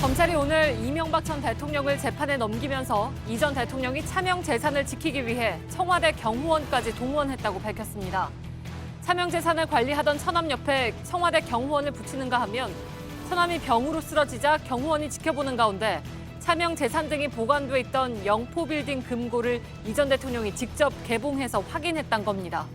검찰이 오늘 이명박 전 대통령을 재판에 넘기면서 이 전 대통령이 차명 재산을 지키기 위해 청와대 경호원까지 동원했다고 밝혔습니다. 차명 재산을 관리하던 처남 옆에 청와대 경호원을 붙이는가 하면 처남이 병으로 쓰러지자 경호원이 지켜보는 가운데 차명 재산 등이 보관돼 있던 영포빌딩 금고를 이 전 대통령이 직접 개봉해서 확인했던 겁니다.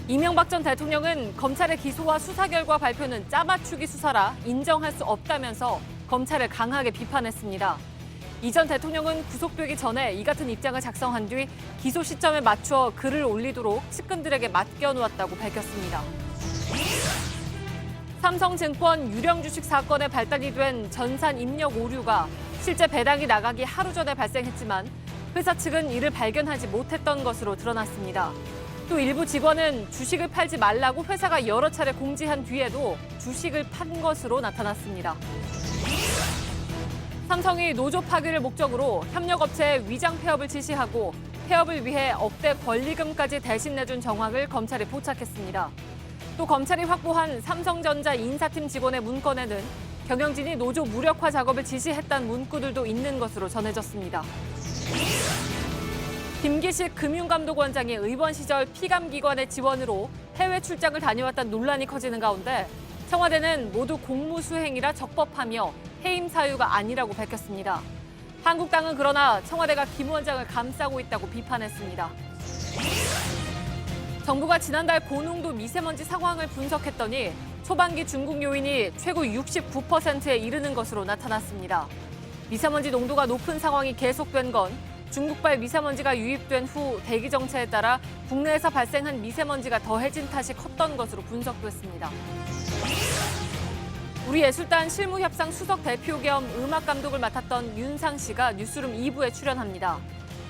이명박 전 대통령은 검찰의 기소와 수사 결과 발표는 짜맞추기 수사라 인정할 수 없다면서 검찰을 강하게 비판했습니다. 이 전 대통령은 구속되기 전에 이 같은 입장을 작성한 뒤 기소 시점에 맞춰 글을 올리도록 측근들에게 맡겨놓았다고 밝혔습니다. 삼성증권 유령 주식 사건에 발단이 된 전산 입력 오류가 실제 배당이 나가기 하루 전에 발생했지만 회사 측은 이를 발견하지 못했던 것으로 드러났습니다. 또 일부 직원은 주식을 팔지 말라고 회사가 여러 차례 공지한 뒤에도 주식을 판 것으로 나타났습니다. 삼성이 노조 파기를 목적으로 협력업체에 위장 폐업을 지시하고 폐업을 위해 억대 권리금까지 대신 내준 정황을 검찰에 포착했습니다. 또 검찰이 확보한 삼성전자 인사팀 직원의 문건에는 경영진이 노조 무력화 작업을 지시했다는 문구들도 있는 것으로 전해졌습니다. 김기식 금융감독원장이 의원 시절 피감기관의 지원으로 해외 출장을 다녀왔다는 논란이 커지는 가운데 청와대는 모두 공무수행이라 적법하며 해임 사유가 아니라고 밝혔습니다. 한국당은 그러나 청와대가 김 원장을 감싸고 있다고 비판했습니다. 정부가 지난달 고농도 미세먼지 상황을 분석했더니 초반기 중국 요인이 최고 69%에 이르는 것으로 나타났습니다. 미세먼지 농도가 높은 상황이 계속된 건 중국발 미세먼지가 유입된 후 대기 정체에 따라 국내에서 발생한 미세먼지가 더해진 탓이 컸던 것으로 분석됐습니다. 우리예술단 실무협상 수석 대표 겸 음악 감독을 맡았던 윤상 씨가 뉴스룸 2부에 출연합니다.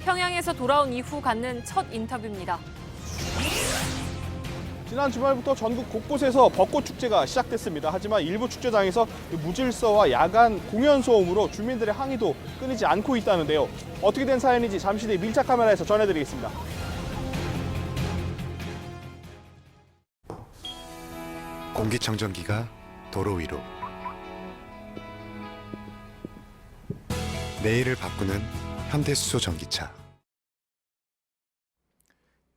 평양에서 돌아온 이후 갖는 첫 인터뷰입니다. 지난 주말부터 전국 곳곳에서 벚꽃 축제가 시작됐습니다. 하지만 일부 축제장에서 무질서와 야간 공연 소음으로 주민들의 항의도 끊이지 않고 있다는데요. 어떻게 된 사연인지 잠시 뒤 밀착 카메라에서 전해드리겠습니다. 공기청정기가 도로 위로, 내일을 바꾸는 현대수소 전기차.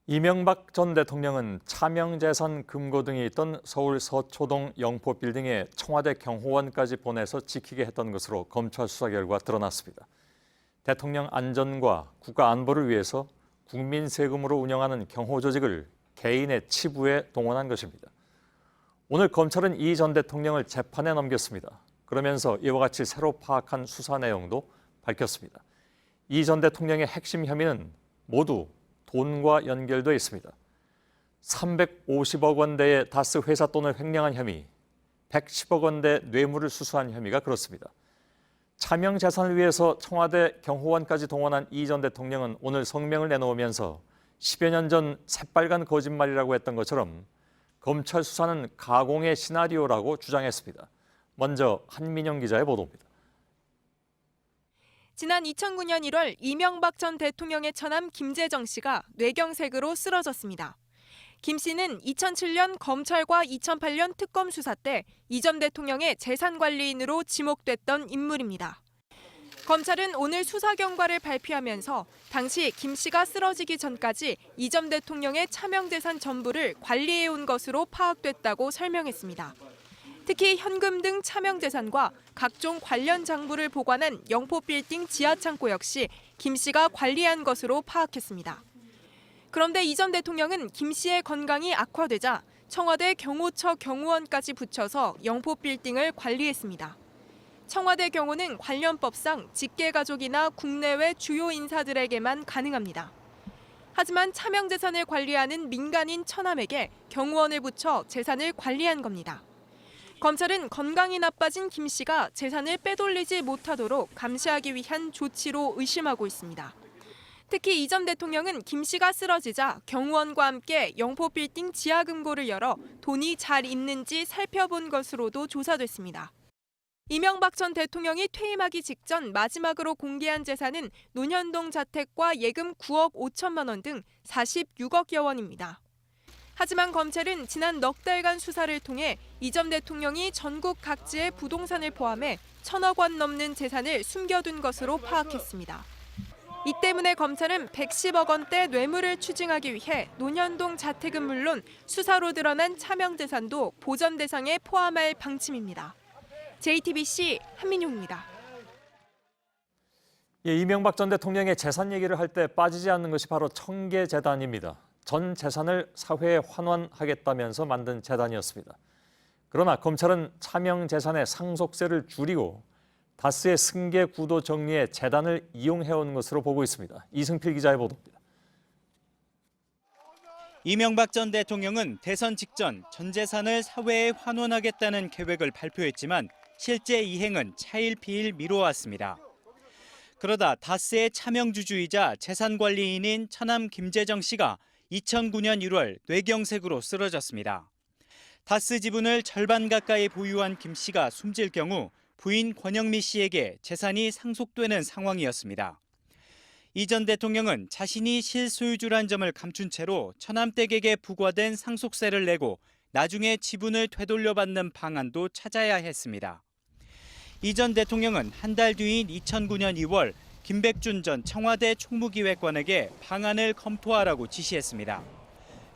이명박 전 대통령은 차명재산 금고 등이 있던 서울 서초동 영포빌딩에 청와대 경호원까지 보내서 지키게 했던 것으로 검찰 수사 결과 드러났습니다. 대통령 안전과 국가 안보를 위해서 국민 세금으로 운영하는 경호 조직을 개인의 치부에 동원한 것입니다. 오늘 검찰은 이 전 대통령을 재판에 넘겼습니다. 그러면서 이와 같이 새로 파악한 수사 내용도 밝혔습니다. 이 전 대통령의 핵심 혐의는 모두 돈과 연결되어 있습니다. 350억 원대의 다스 회사 돈을 횡령한 혐의, 110억 원대 뇌물을 수수한 혐의가 그렇습니다. 차명 재산을 위해서 청와대 경호원까지 동원한 이 전 대통령은 오늘 성명을 내놓으면서 10여 년 전 새빨간 거짓말이라고 했던 것처럼 검찰 수사는 가공의 시나리오라고 주장했습니다. 먼저 한민영 기자의 보도입니다. 지난 2009년 1월 이명박 전 대통령의 처남 김재정 씨가 뇌경색으로 쓰러졌습니다. 김 씨는 2007년 검찰과 2008년 특검 수사 때 이 전 대통령의 재산관리인으로 지목됐던 인물입니다. 검찰은 오늘 수사 결과를 발표하면서 당시 김 씨가 쓰러지기 전까지 이 전 대통령의 차명재산 전부를 관리해온 것으로 파악됐다고 설명했습니다. 특히 현금 등 차명재산과 각종 관련 장부를 보관한 영포빌딩 지하창고 역시 김 씨가 관리한 것으로 파악했습니다. 그런데 이 전 대통령은 김 씨의 건강이 악화되자 청와대 경호처 경호원까지 붙여서 영포빌딩을 관리했습니다. 청와대 경호는 관련법상 직계가족이나 국내외 주요 인사들에게만 가능합니다. 하지만 차명재산을 관리하는 민간인 처남에게 경호원을 붙여 재산을 관리한 겁니다. 검찰은 건강이 나빠진 김 씨가 재산을 빼돌리지 못하도록 감시하기 위한 조치로 의심하고 있습니다. 특히 이 전 대통령은 김 씨가 쓰러지자 경호원과 함께 영포빌딩 지하금고를 열어 돈이 잘 있는지 살펴본 것으로도 조사됐습니다. 이명박 전 대통령이 퇴임하기 직전 마지막으로 공개한 재산은 논현동 자택과 예금 9억 5천만 원 등 46억여 원입니다. 하지만 검찰은 지난 넉 달간 수사를 통해 이 전 대통령이 전국 각지의 부동산을 포함해 1,000억 원 넘는 재산을 숨겨둔 것으로 파악했습니다. 이 때문에 검찰은 110억 원대 뇌물을 추징하기 위해 논현동 자택은 물론 수사로 드러난 차명 재산도 보전 대상에 포함할 방침입니다. JTBC 한민용입니다. 이명박 전 대통령의 재산 얘기를 할 때 빠지지 않는 것이 바로 청계재단입니다. 전 재산을 사회에 환원하겠다면서 만든 재단이었습니다. 그러나 검찰은 차명 재산의 상속세를 줄이고 다스의 승계 구도 정리에 재단을 이용해온 것으로 보고 있습니다. 이승필 기자의 보도입니다. 이명박 전 대통령은 대선 직전 전 재산을 사회에 환원하겠다는 계획을 발표했지만 실제 이행은 차일피일 미뤄왔습니다. 그러다 다스의 차명주주이자 재산관리인인 처남 김재정 씨가 2009년 1월 뇌경색으로 쓰러졌습니다. 다스 지분을 절반 가까이 보유한 김 씨가 숨질 경우 부인 권영미 씨에게 재산이 상속되는 상황이었습니다. 이 전 대통령은 자신이 실소유주란 점을 감춘 채로 처남댁에게 부과된 상속세를 내고 나중에 지분을 되돌려받는 방안도 찾아야 했습니다. 이 전 대통령은 한 달 뒤인 2009년 2월 김백준 전 청와대 총무기획관에게 방안을 검토하라고 지시했습니다.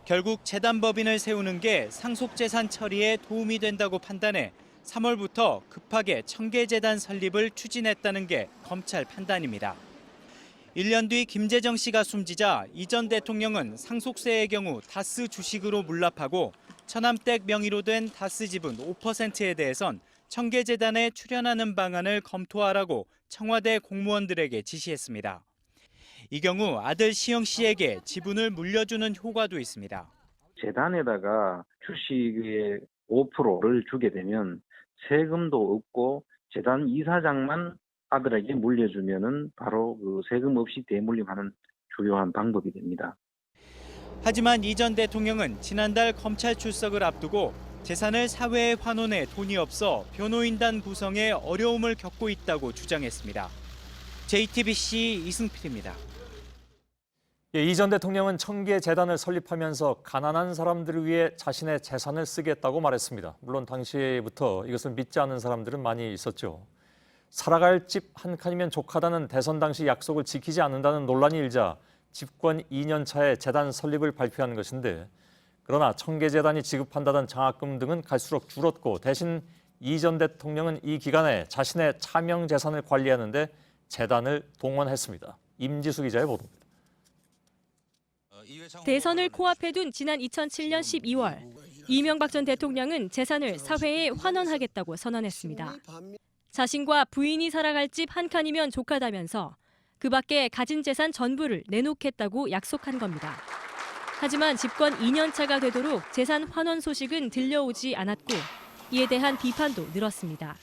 결국 재단법인을 세우는 게 상속재산 처리에 도움이 된다고 판단해 3월부터 급하게 청계재단 설립을 추진했다는 게 검찰 판단입니다. 1년 뒤 김재정 씨가 숨지자 이 전 대통령은 상속세의 경우 다스 주식으로 물납하고 처남댁 명의로 된 다스 지분 5%에 대해선 청계재단에 출연하는 방안을 검토하라고 청와대 공무원들에게 지시했습니다. 이 경우 아들 시영 씨에게 지분을 물려주는 효과도 있습니다. 재단에다가 주식의 5%를 주게 되면 세금도 없고 재단 이사장만 아들에게 물려주면은 바로 그 세금 없이 대물림하는 주요한 방법이 됩니다. 하지만 이 전 대통령은 지난달 검찰 출석을 앞두고 재산을 사회에 환원해 돈이 없어 변호인단 구성에 어려움을 겪고 있다고 주장했습니다. JTBC 이승필입니다. 이 전 대통령은 청계재단을 설립하면서 가난한 사람들을 위해 자신의 재산을 쓰겠다고 말했습니다. 물론 당시부터 이것을 믿지 않는 사람들은 많이 있었죠. 살아갈 집 한 칸이면 족하다는 대선 당시 약속을 지키지 않는다는 논란이 일자 집권 2년 차에 재단 설립을 발표한 것인데, 그러나 청계재단이 지급한다던 장학금 등은 갈수록 줄었고 대신 이 전 대통령은 이 기간에 자신의 차명 재산을 관리하는 데 재단을 동원했습니다. 임지수 기자의 보도입니다. 대선을 코앞에 둔 지난 2007년 12월, 이명박 전 대통령은 재산을 사회에 환원하겠다고 선언했습니다. 자신과 부인이 살아갈 집 한 칸이면 족하다면서 그 밖에 가진 재산 전부를 내놓겠다고 약속한 겁니다. 하지만 집권 2년 차가 되도록 재산 환원 소식은 들려오지 않았고 이에 대한 비판도 늘었습니다.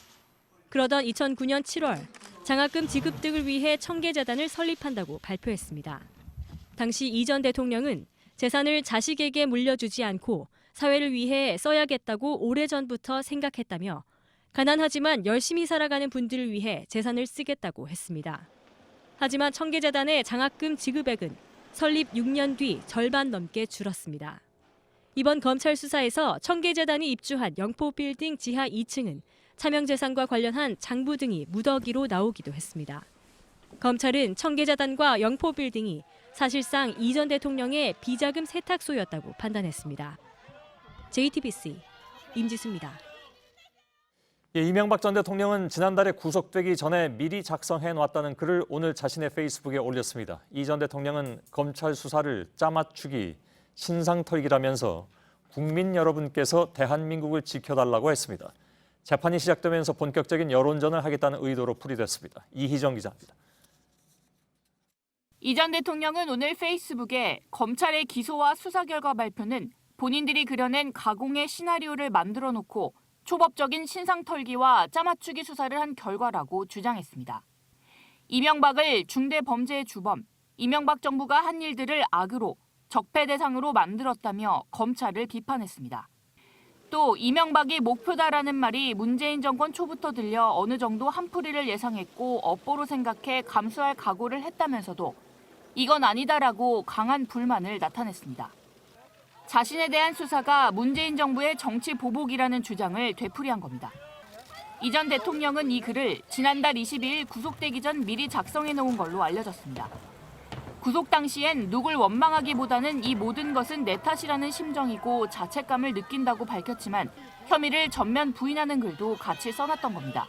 그러던 2009년 7월, 장학금 지급 등을 위해 청계재단을 설립한다고 발표했습니다. 당시 이 전 대통령은 재산을 자식에게 물려주지 않고 사회를 위해 써야겠다고 오래전부터 생각했다며 가난하지만 열심히 살아가는 분들을 위해 재산을 쓰겠다고 했습니다. 하지만 청계재단의 장학금 지급액은 설립 6년 뒤 절반 넘게 줄었습니다. 이번 검찰 수사에서 청계재단이 입주한 영포빌딩 지하 2층은 차명재산과 관련한 장부 등이 무더기로 나오기도 했습니다. 검찰은 청계재단과 영포빌딩이 사실상 이 전 대통령의 비자금 세탁소였다고 판단했습니다. JTBC 임지수입니다. 이명박 전 대통령은 지난달에 구속되기 전에 미리 작성해놨다는 글을 오늘 자신의 페이스북에 올렸습니다. 이 전 대통령은 검찰 수사를 짜맞추기, 신상털기라면서 국민 여러분께서 대한민국을 지켜달라고 했습니다. 재판이 시작되면서 본격적인 여론전을 하겠다는 의도로 풀이됐습니다. 이희정 기자입니다. 이 전 대통령은 오늘 페이스북에 검찰의 기소와 수사 결과 발표는 본인들이 그려낸 가공의 시나리오를 만들어 놓고 초법적인 신상털기와 짜맞추기 수사를 한 결과라고 주장했습니다. 이명박을 중대범죄의 주범, 이명박 정부가 한 일들을 악으로, 적폐 대상으로 만들었다며 검찰을 비판했습니다. 또 이명박이 목표다라는 말이 문재인 정권 초부터 들려 어느 정도 한풀이를 예상했고 업보로 생각해 감수할 각오를 했다면서도 이건 아니다라고 강한 불만을 나타냈습니다. 자신에 대한 수사가 문재인 정부의 정치 보복이라는 주장을 되풀이한 겁니다. 이 전 대통령은 이 글을 지난달 22일 구속되기 전 미리 작성해 놓은 걸로 알려졌습니다. 구속 당시엔 누굴 원망하기보다는 이 모든 것은 내 탓이라는 심정이고 자책감을 느낀다고 밝혔지만 혐의를 전면 부인하는 글도 같이 써놨던 겁니다.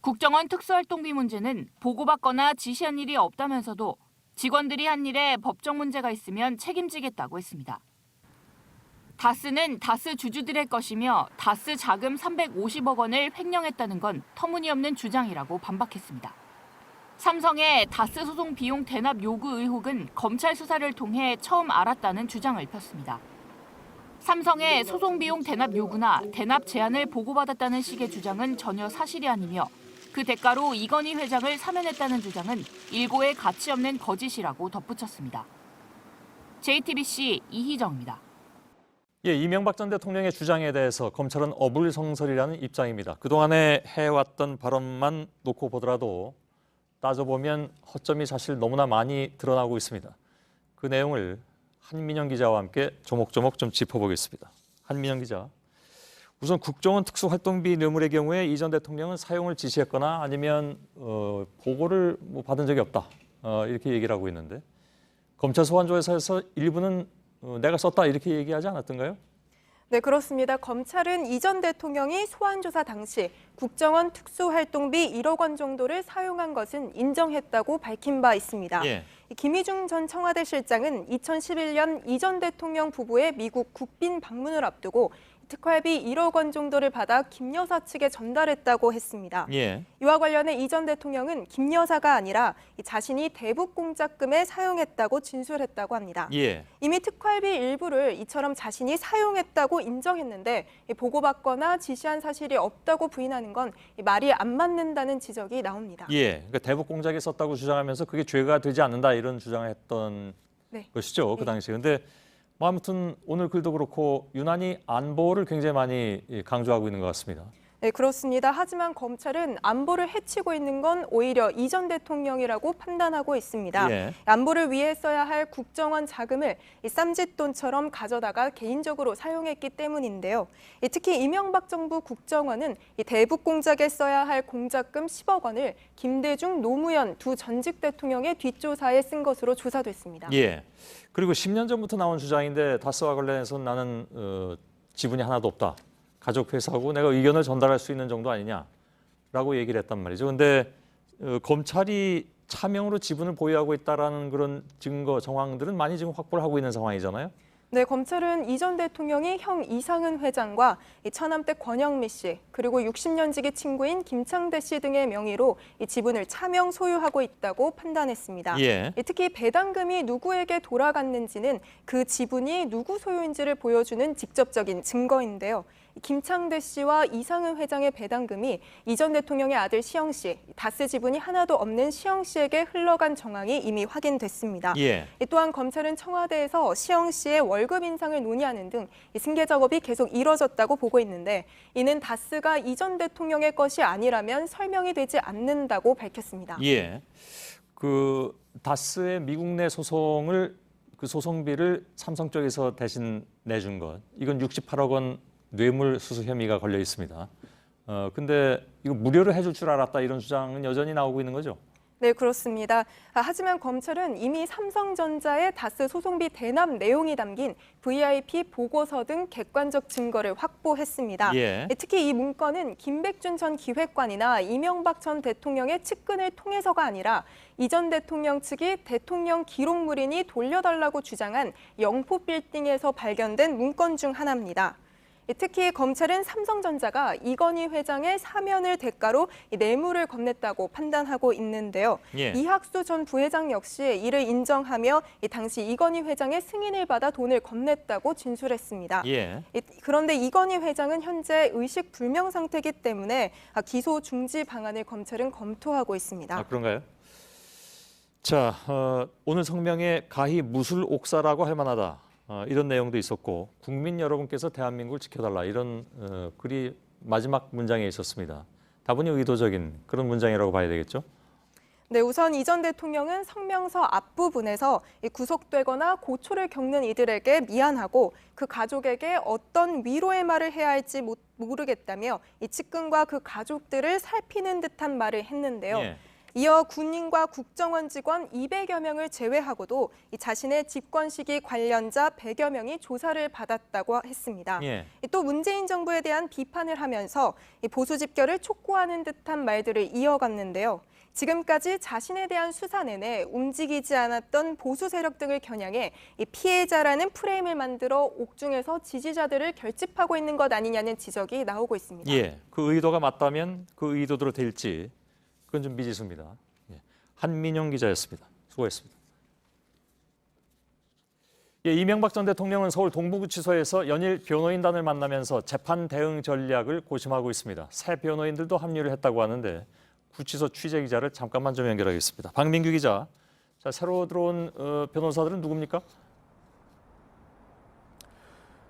국정원 특수활동비 문제는 보고받거나 지시한 일이 없다면서도 직원들이 한 일에 법적 문제가 있으면 책임지겠다고 했습니다. 다스는 다스 주주들의 것이며 다스 자금 350억 원을 횡령했다는 건 터무니없는 주장이라고 반박했습니다. 삼성의 다스 소송 비용 대납 요구 의혹은 검찰 수사를 통해 처음 알았다는 주장을 폈습니다. 삼성의 소송 비용 대납 요구나 대납 제안을 보고받았다는 식의 주장은 전혀 사실이 아니며 그 대가로 이건희 회장을 사면했다는 주장은 일고의 가치 없는 거짓이라고 덧붙였습니다. JTBC 이희정입니다. 예, 이명박 전 대통령의 주장에 대해서 검찰은 어불성설이라는 입장입니다. 그동안에 해왔던 발언만 놓고 보더라도 따져보면 허점이 사실 너무나 많이 드러나고 있습니다. 그 내용을 한민영 기자와 함께 조목조목 좀 짚어보겠습니다. 한민영 기자. 우선 국정원 특수활동비 뇌물의 경우에 이 전 대통령은 사용을 지시했거나 아니면 보고를 받은 적이 없다. 이렇게 얘기를 하고 있는데 검찰 소환조사에서 일부는 내가 썼다 이렇게 얘기하지 않았던가요? 네, 그렇습니다. 검찰은 이 전 대통령이 소환조사 당시 국정원 특수활동비 1억 원 정도를 사용한 것은 인정했다고 밝힌 바 있습니다. 예. 김희중 전 청와대 실장은 2011년 이 전 대통령 부부의 미국 국빈 방문을 앞두고 특활비 1억 원 정도를 받아 김 여사 측에 전달했다고 했습니다. 예. 이와 관련해 이 전 대통령은 김 여사가 아니라 자신이 대북 공작금에 사용했다고 진술했다고 합니다. 예. 이미 특활비 일부를 이처럼 자신이 사용했다고 인정했는데 보고받거나 지시한 사실이 없다고 부인하는 건 말이 안 맞는다는 지적이 나옵니다. 예. 그러니까 대북 공작에 썼다고 주장하면서 그게 죄가 되지 않는다 이런 주장을 했던 네. 것이죠. 그 당시. 근데 뭐 아무튼 오늘 글도 그렇고 유난히 안보를 굉장히 많이 강조하고 있는 것 같습니다. 네, 그렇습니다. 하지만 검찰은 안보를 해치고 있는 건 오히려 이 전 대통령이라고 판단하고 있습니다. 예. 안보를 위해 써야 할 국정원 자금을 쌈짓돈처럼 가져다가 개인적으로 사용했기 때문인데요. 특히 이명박 정부 국정원은 대북 공작에 써야 할 공작금 10억 원을 김대중, 노무현 두 전직 대통령의 뒷조사에 쓴 것으로 조사됐습니다. 예. 그리고 10년 전부터 나온 주장인데 다스와 관련해서는 나는 지분이 하나도 없다. 가족 회사하고 내가 의견을 전달할 수 있는 정도 아니냐라고 얘기를 했단 말이죠. 근데 검찰이 차명으로 지분을 보유하고 있다라는 그런 증거 정황들은 많이 지금 확보를 하고 있는 상황이잖아요. 네, 검찰은 이 전 대통령이 형 이상은 회장과 처남댁 권영미 씨, 그리고 60년 지기 친구인 김창대 씨 등의 명의로 이 지분을 차명 소유하고 있다고 판단했습니다. 예. 특히 배당금이 누구에게 돌아갔는지는 그 지분이 누구 소유인지를 보여주는 직접적인 증거인데요. 김창대 씨와 이상은 회장의 배당금이 이 전 대통령의 아들 시영 씨, 다스 지분이 하나도 없는 시영 씨에게 흘러간 정황이 이미 확인됐습니다. 예. 또한 검찰은 청와대에서 시영 씨의 월급 인상을 논의하는 등 승계 작업이 계속 이뤄졌다고 보고 있는데 이는 다스가 이 전 대통령의 것이 아니라면 설명이 되지 않는다고 밝혔습니다. 예. 그 다스의 미국 내 소송을 그 소송비를 삼성 쪽에서 대신 내준 것. 이건 68억 원 뇌물 수수 혐의가 걸려 있습니다. 근데 이거 무료로 해줄 줄 알았다 이런 주장은 여전히 나오고 있는 거죠? 네, 그렇습니다. 하지만 검찰은 이미 삼성전자의 다스 소송비 대납 내용이 담긴 VIP 보고서 등 객관적 증거를 확보했습니다. 예. 특히 이 문건은 김백준 전 기획관이나 이명박 전 대통령의 측근을 통해서가 아니라 이 전 대통령 측이 대통령 기록물이니 돌려달라고 주장한 영포 빌딩에서 발견된 문건 중 하나입니다. 특히 검찰은 삼성전자가 이건희 회장의 사면을 대가로 뇌물을 건넸다고 판단하고 있는데요. 예. 이학수 전 부회장 역시 이를 인정하며 당시 이건희 회장의 승인을 받아 돈을 건넸다고 진술했습니다. 예. 그런데 이건희 회장은 현재 의식 불명 상태이기 때문에 기소 중지 방안을 검찰은 검토하고 있습니다. 아, 그런가요? 자, 오늘 성명에 가히 무술 옥사라고 할 만하다. 이런 내용도 있었고 국민 여러분께서 대한민국을 지켜달라 이런 글이 마지막 문장에 있었습니다. 다분히 의도적인 그런 문장이라고 봐야 되겠죠? 네, 우선 이 전 대통령은 성명서 앞부분에서 구속되거나 고초를 겪는 이들에게 미안하고 그 가족에게 어떤 위로의 말을 해야 할지 모르겠다며 이 측근과 그 가족들을 살피는 듯한 말을 했는데요. 예. 이어 군인과 국정원 직원 200여 명을 제외하고도 이 자신의 집권 시기 관련자 100여 명이 조사를 받았다고 했습니다. 예. 또 문재인 정부에 대한 비판을 하면서 이 보수 집결을 촉구하는 듯한 말들을 이어갔는데요. 지금까지 자신에 대한 수사 내내 움직이지 않았던 보수 세력 등을 겨냥해 이 피해자라는 프레임을 만들어 옥중에서 지지자들을 결집하고 있는 것 아니냐는 지적이 나오고 있습니다. 예, 그 의도가 맞다면 그 의도대로 될지 그건 좀 미지수입니다. 예, 한민영 기자였습니다. 수고했습니다. 예, 이명박 전 대통령은 서울 동부구치소에서 연일 변호인단을 만나면서 재판 대응 전략을 고심하고 있습니다. 새 변호인들도 합류를 했다고 하는데 구치소 취재 기자를 잠깐만 좀 연결하겠습니다. 박민규 기자, 자, 새로 들어온 변호사들은 누굽니까?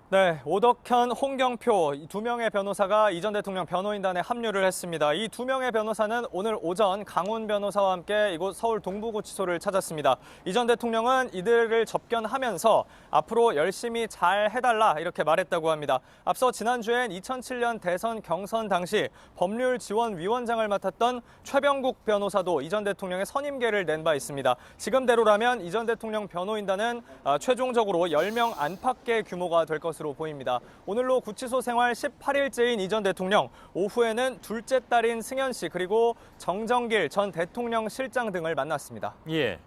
네, 오덕현, 홍경표 이 두 명의 변호사가 이 전 대통령 변호인단에 합류를 했습니다. 이 두 명의 변호사는 오늘 오전 강훈 변호사와 함께 이곳 서울 동부구치소를 찾았습니다. 이 전 대통령은 이들을 접견하면서 앞으로 열심히 잘 해달라 이렇게 말했다고 합니다. 앞서 지난주엔 2007년 대선 경선 당시 법률지원위원장을 맡았던 최병국 변호사도 이 전 대통령의 선임계를 낸 바 있습니다. 지금대로라면 이 전 대통령 변호인단은 최종적으로 10명 안팎의 규모가 될 것으로 보입니다. 오늘로 구치소 생활 18일째인 이 전 대통령, 오후에는 둘째 딸인 승현 씨 그리고 정정길 전 대통령 실장 등을 만났습니다. 예.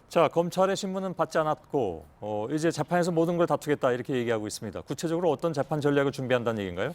자, 검찰의 신문은 받지 않았고 이제 재판에서 모든 걸 다투겠다 이렇게 얘기하고 있습니다. 구체적으로 어떤 재판 전략을 준비한다는 얘기인가요?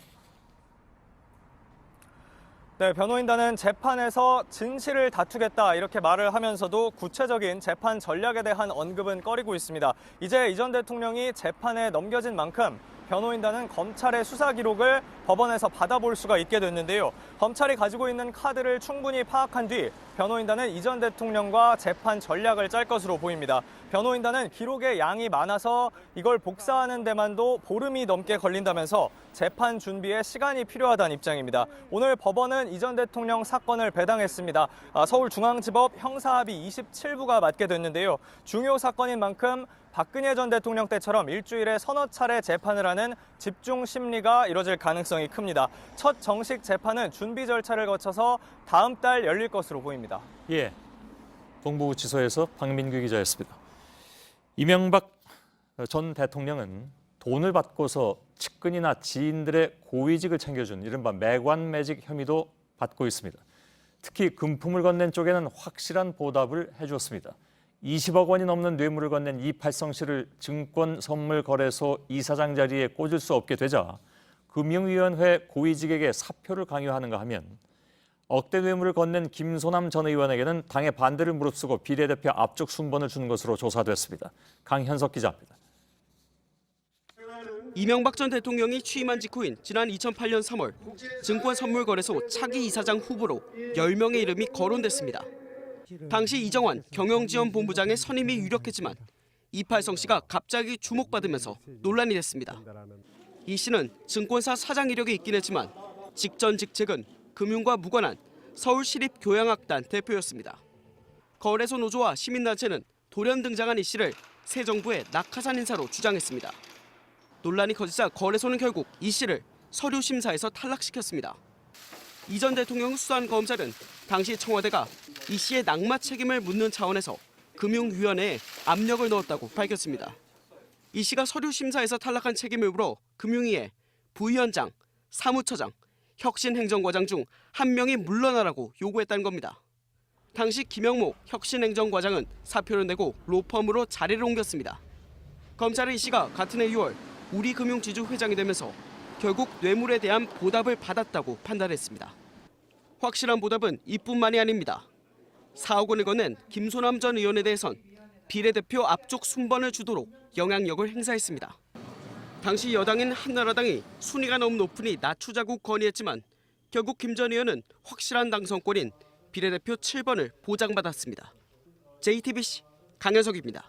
네, 변호인단은 재판에서 진실을 다투겠다 이렇게 말을 하면서도 구체적인 재판 전략에 대한 언급은 꺼리고 있습니다. 이제 이 전 대통령이 재판에 넘겨진 만큼 변호인단은 검찰의 수사 기록을 법원에서 받아볼 수가 있게 됐는데요. 검찰이 가지고 있는 카드를 충분히 파악한 뒤 변호인단은 이 전 대통령과 재판 전략을 짤 것으로 보입니다. 변호인단은 기록의 양이 많아서 이걸 복사하는 데만도 보름이 넘게 걸린다면서 재판 준비에 시간이 필요하다는 입장입니다. 오늘 법원은 이 전 대통령 사건을 배당했습니다. 서울중앙지법 형사합의 27부가 맡게 됐는데요. 중요 사건인 만큼 박근혜 전 대통령 때처럼 일주일에 서너 차례 재판을 하는 집중 심리가 이뤄질 가능성이 큽니다. 첫 정식 재판은 준비 절차를 거쳐서 다음 달 열릴 것으로 보입니다. 예, 동부구치소에서 박민규 기자였습니다. 이명박 전 대통령은 돈을 받고서 측근이나 지인들의 고위직을 챙겨준 이른바 매관매직 혐의도 받고 있습니다. 특히 금품을 건넨 쪽에는 확실한 보답을 해주었습니다. 20억 원이 넘는 뇌물을 건넨 이팔성 씨를 증권선물거래소 이사장 자리에 꽂을 수 없게 되자 금융위원회 고위직에게 사표를 강요하는가 하면 억대 뇌물을 건넨 김소남 전 의원에게는 당의 반대를 무릅쓰고 비례대표 압축 순번을 준 것으로 조사됐습니다. 강현석 기자입니다. 이명박 전 대통령이 취임한 직후인 지난 2008년 3월 증권선물거래소 차기 이사장 후보로 10명의 이름이 거론됐습니다. 당시 이정환 경영지원본부장의 선임이 유력했지만 이팔성 씨가 갑자기 주목받으면서 논란이 됐습니다. 이 씨는 증권사 사장 이력이 있긴 했지만 직전 직책은 금융과 무관한 서울시립교양악단 대표였습니다. 거래소 노조와 시민단체는 돌연 등장한 이 씨를 새 정부의 낙하산 인사로 주장했습니다. 논란이 커지자 거래소는 결국 이 씨를 서류 심사에서 탈락시켰습니다. 이 전 대통령 수사한 검찰은 당시 청와대가 이 씨의 낙마 책임을 묻는 차원에서 금융위원회에 압력을 넣었다고 밝혔습니다. 이 씨가 서류 심사에서 탈락한 책임을 물어 금융위에 부위원장, 사무처장, 혁신행정과장 중 한 명이 물러나라고 요구했다는 겁니다. 당시 김영모 혁신행정과장은 사표를 내고 로펌으로 자리를 옮겼습니다. 검찰은 이 씨가 같은 해 6월 우리금융지주 회장이 되면서 결국 뇌물에 대한 보답을 받았다고 판단했습니다. 확실한 보답은 이뿐만이 아닙니다. 4억 원을 건넨 김소남 전 의원에 대해선 비례대표 압축 순번을 주도록 영향력을 행사했습니다. 당시 여당인 한나라당이 순위가 너무 높으니 낮추자고 건의했지만 결국 김 전 의원은 확실한 당선권인 비례대표 7번을 보장받았습니다. JTBC 강현석입니다.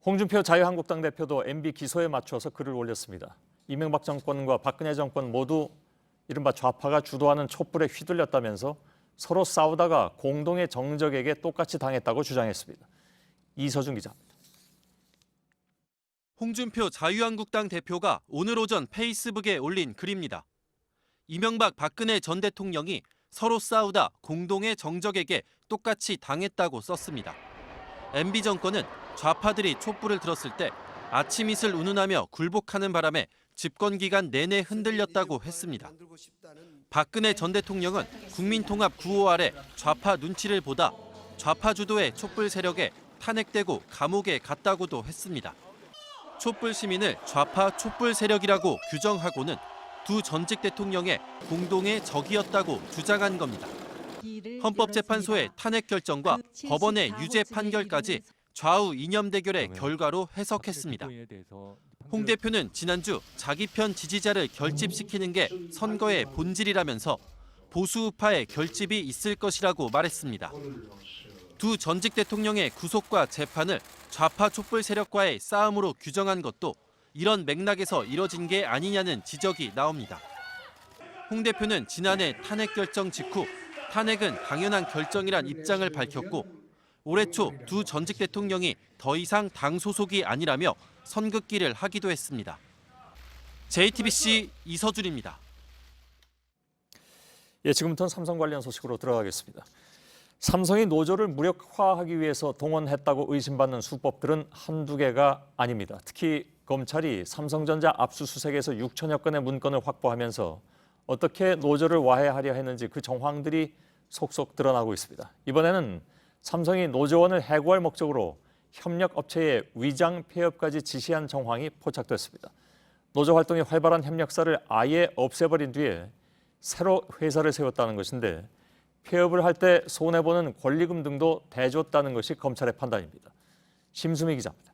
홍준표 자유한국당 대표도 MB 기소에 맞춰서 글을 올렸습니다. 이명박 정권과 박근혜 정권 모두 이른바 좌파가 주도하는 촛불에 휘둘렸다면서 서로 싸우다가 공동의 정적에게 똑같이 당했다고 주장했습니다. 이서준 기자입니다. 홍준표 자유한국당 대표가 오늘 오전 페이스북에 올린 글입니다. 이명박 박근혜 전 대통령이 서로 싸우다 공동의 정적에게 똑같이 당했다고 썼습니다. MB 정권은 좌파들이 촛불을 들었을 때 아침 이슬 운운하며 굴복하는 바람에 집권 기간 내내 흔들렸다고 했습니다. 박근혜 전 대통령은 국민통합 구호 아래 좌파 눈치를 보다 좌파 주도의 촛불 세력에 탄핵되고 감옥에 갔다고도 했습니다. 촛불 시민을 좌파 촛불 세력이라고 규정하고는 두 전직 대통령의 공동의 적이었다고 주장한 겁니다. 헌법재판소의 탄핵 결정과 법원의 유죄 판결까지 좌우 이념 대결의 결과로 해석했습니다. 홍 대표는 지난주 자기 편 지지자를 결집시키는 게 선거의 본질이라면서 보수 우파의 결집이 있을 것이라고 말했습니다. 두 전직 대통령의 구속과 재판을 좌파 촛불 세력과의 싸움으로 규정한 것도 이런 맥락에서 이뤄진 게 아니냐는 지적이 나옵니다. 홍 대표는 지난해 탄핵 결정 직후 탄핵은 당연한 결정이란 입장을 밝혔고 올해 초 두 전직 대통령이 더 이상 당 소속이 아니라며 선긋기를 하기도 했습니다. JTBC 이서준입니다. 지금부터는 삼성 관련 소식으로 들어가겠습니다. 삼성이 노조를 무력화하기 위해서 동원했다고 의심받는 수법들은 한두 개가 아닙니다. 특히 검찰이 삼성전자 압수수색에서 6천여 건의 문건을 확보하면서 어떻게 노조를 와해하려 했는지 그 정황들이 속속 드러나고 있습니다. 이번에는 삼성이 노조원을 해고할 목적으로 협력업체의 위장 폐업까지 지시한 정황이 포착됐습니다. 노조 활동이 활발한 협력사를 아예 없애버린 뒤에 새로 회사를 세웠다는 것인데 폐업을 할 때 손해보는 권리금 등도 대줬다는 것이 검찰의 판단입니다. 심수미 기자입니다.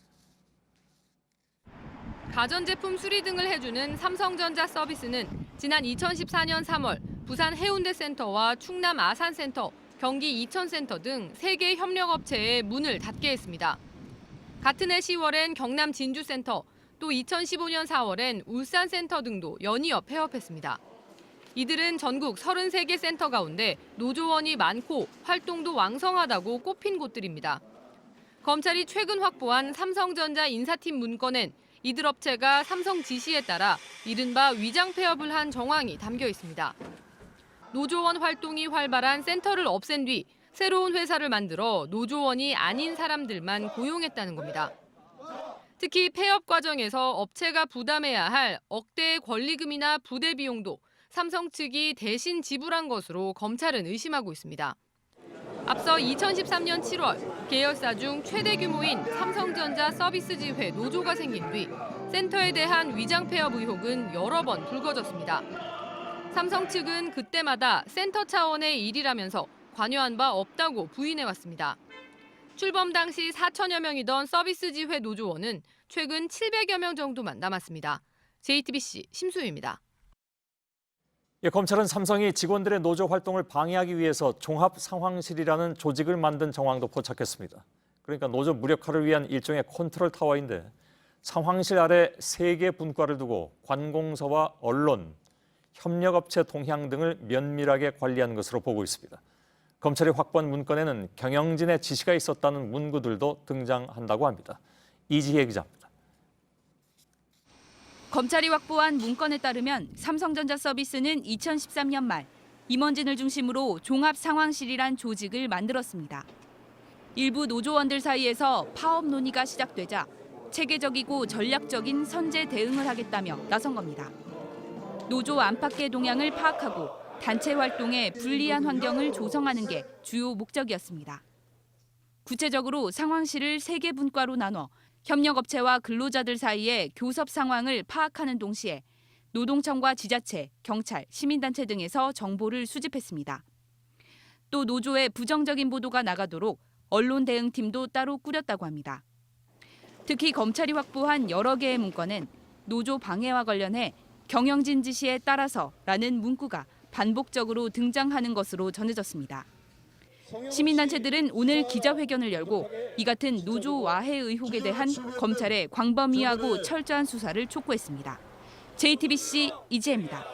가전제품 수리 등을 해주는 삼성전자 서비스는 지난 2014년 3월 부산 해운대센터와 충남 아산센터, 경기 이천센터 등 3개 협력업체의 문을 닫게 했습니다. 같은 해 10월엔 경남 진주센터, 또 2015년 4월엔 울산센터 등도 연이어 폐업했습니다. 이들은 전국 33개 센터 가운데 노조원이 많고 활동도 왕성하다고 꼽힌 곳들입니다. 검찰이 최근 확보한 삼성전자 인사팀 문건엔 이들 업체가 삼성 지시에 따라 이른바 위장 폐업을 한 정황이 담겨 있습니다. 노조원 활동이 활발한 센터를 없앤 뒤 새로운 회사를 만들어 노조원이 아닌 사람들만 고용했다는 겁니다. 특히 폐업 과정에서 업체가 부담해야 할 억대의 권리금이나 부대 비용도 삼성 측이 대신 지불한 것으로 검찰은 의심하고 있습니다. 앞서 2013년 7월 계열사 중 최대 규모인 삼성전자 서비스지회 노조가 생긴 뒤 센터에 대한 위장 폐업 의혹은 여러 번 불거졌습니다. 삼성 측은 그때마다 센터 차원의 일이라면서 관여한 바 없다고 부인해왔습니다. 출범 당시 4천여 명이던 서비스지회 노조원은 최근 700여 명 정도만 남았습니다. JTBC 심수희입니다. 검찰은 삼성이 직원들의 노조 활동을 방해하기 위해서 종합상황실이라는 조직을 만든 정황도 포착했습니다. 그러니까 노조 무력화를 위한 일종의 컨트롤 타워인데 상황실 아래 3개 분과를 두고 관공서와 언론, 협력업체 동향 등을 면밀하게 관리한 것으로 보고 있습니다. 검찰이 확보한 문건에는 경영진의 지시가 있었다는 문구들도 등장한다고 합니다. 이지혜 기자입니다. 검찰이 확보한 문건에 따르면 삼성전자 서비스는 2013년 말 임원진을 중심으로 종합상황실이란 조직을 만들었습니다. 일부 노조원들 사이에서 파업 논의가 시작되자 체계적이고 전략적인 선제 대응을 하겠다며 나선 겁니다. 노조 안팎의 동향을 파악하고 단체 활동에 불리한 환경을 조성하는 게 주요 목적이었습니다. 구체적으로 상황실을 3개 분과로 나눠 협력업체와 근로자들 사이의 교섭 상황을 파악하는 동시에 노동청과 지자체, 경찰, 시민단체 등에서 정보를 수집했습니다. 또 노조의 부정적인 보도가 나가도록 언론 대응팀도 따로 꾸렸다고 합니다. 특히 검찰이 확보한 여러 개의 문건은 노조 방해와 관련해 경영진 지시에 따라서라는 문구가 반복적으로 등장하는 것으로 전해졌습니다. 시민단체들은 오늘 기자회견을 열고 이 같은 노조 와해 의혹에 대한 검찰의 광범위하고 철저한 수사를 촉구했습니다. JTBC 이지혜입니다.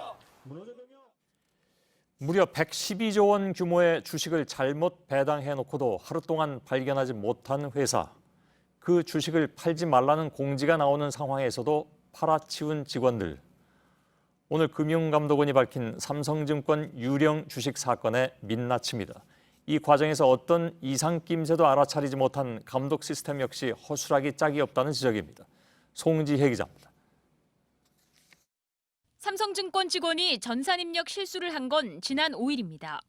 무려 112조 원 규모의 주식을 잘못 배당해놓고도 하루 동안 발견하지 못한 회사. 그 주식을 팔지 말라는 공지가 나오는 상황에서도 팔아치운 직원들. 오늘 금융감독원이 밝힌 삼성증권 유령 주식 사건의 민낯입니다. 이 과정에서 어떤 이상 낌새도 알아차리지 못한 감독 시스템 역시 허술하기 짝이 없다는 지적입니다. 송지혜 기자입니다. 삼성증권 직원이 전산 입력 실수를 한 건 지난 5일입니다.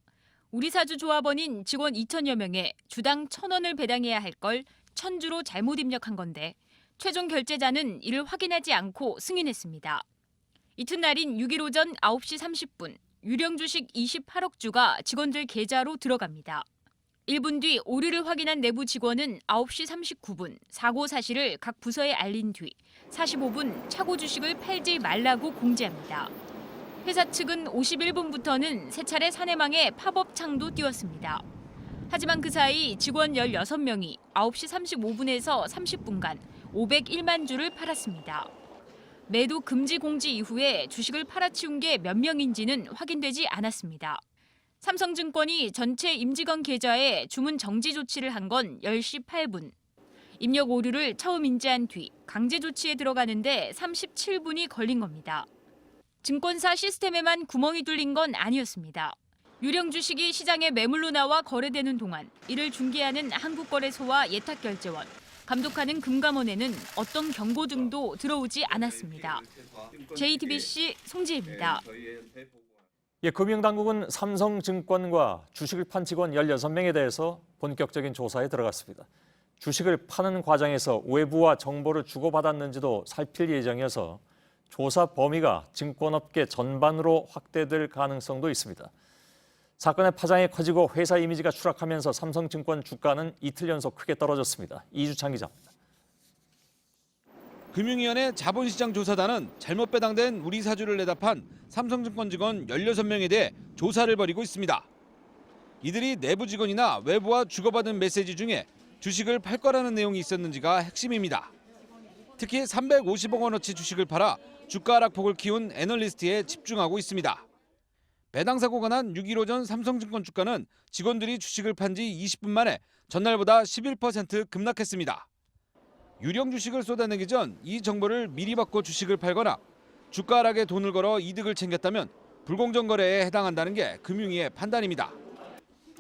우리사주 조합원인 직원 2천여 명에 주당 1,000원을 배당해야 할 걸 1,000주로 잘못 입력한 건데 최종 결제자는 이를 확인하지 않고 승인했습니다. 이튿날인 6일 오전 9시 30분 유령 주식 28억 주가 직원들 계좌로 들어갑니다. 1분 뒤 오류를 확인한 내부 직원은 9시 39분 사고 사실을 각 부서에 알린 뒤 45분 차고 주식을 팔지 말라고 공지합니다. 회사 측은 51분부터는 세 차례 사내망에 팝업 창도 띄웠습니다. 하지만 그 사이 직원 16명이 9시 35분에서 30분간 501만 주를 팔았습니다. 매도 금지 공지 이후에 주식을 팔아치운 게 몇 명인지는 확인되지 않았습니다. 삼성증권이 전체 임직원 계좌에 주문 정지 조치를 한 건 10시 8분. 입력 오류를 처음 인지한 뒤 강제 조치에 들어가는데 37분이 걸린 겁니다. 증권사 시스템에만 구멍이 뚫린 건 아니었습니다. 유령 주식이 시장에 매물로 나와 거래되는 동안 이를 중개하는 한국거래소와 예탁결제원, 감독하는 금감원에는 어떤 경고 등도 들어오지 않았습니다. JTBC 송지혜입니다. 금융당국은 삼성증권과 주식을 판 직원 16명에 대해서 본격적인 조사에 들어갔습니다. 주식을 파는 과정에서 외부와 정보를 주고받았는지도 살필 예정이어서 조사 범위가 증권업계 전반으로 확대될 가능성도 있습니다. 사건의 파장이 커지고 회사 이미지가 추락하면서 삼성증권 주가는 이틀 연속 크게 떨어졌습니다. 이주찬 기자입니다. 금융위원회 자본시장 조사단은 잘못 배당된 우리사주를 내다 판 삼성증권 직원 16명에 대해 조사를 벌이고 있습니다. 이들이 내부 직원이나 외부와 주고받은 메시지 중에 주식을 팔 거라는 내용이 있었는지가 핵심입니다. 특히 350억 원어치 주식을 팔아 주가 하락폭을 키운 애널리스트에 집중하고 있습니다. 배당 사고가 난 6일 오전 삼성증권 주가는 직원들이 주식을 판 지 20분 만에 전날보다 11% 급락했습니다. 유령 주식을 쏟아내기 전 이 정보를 미리 받고 주식을 팔거나 주가 하락에 돈을 걸어 이득을 챙겼다면 불공정 거래에 해당한다는 게 금융위의 판단입니다.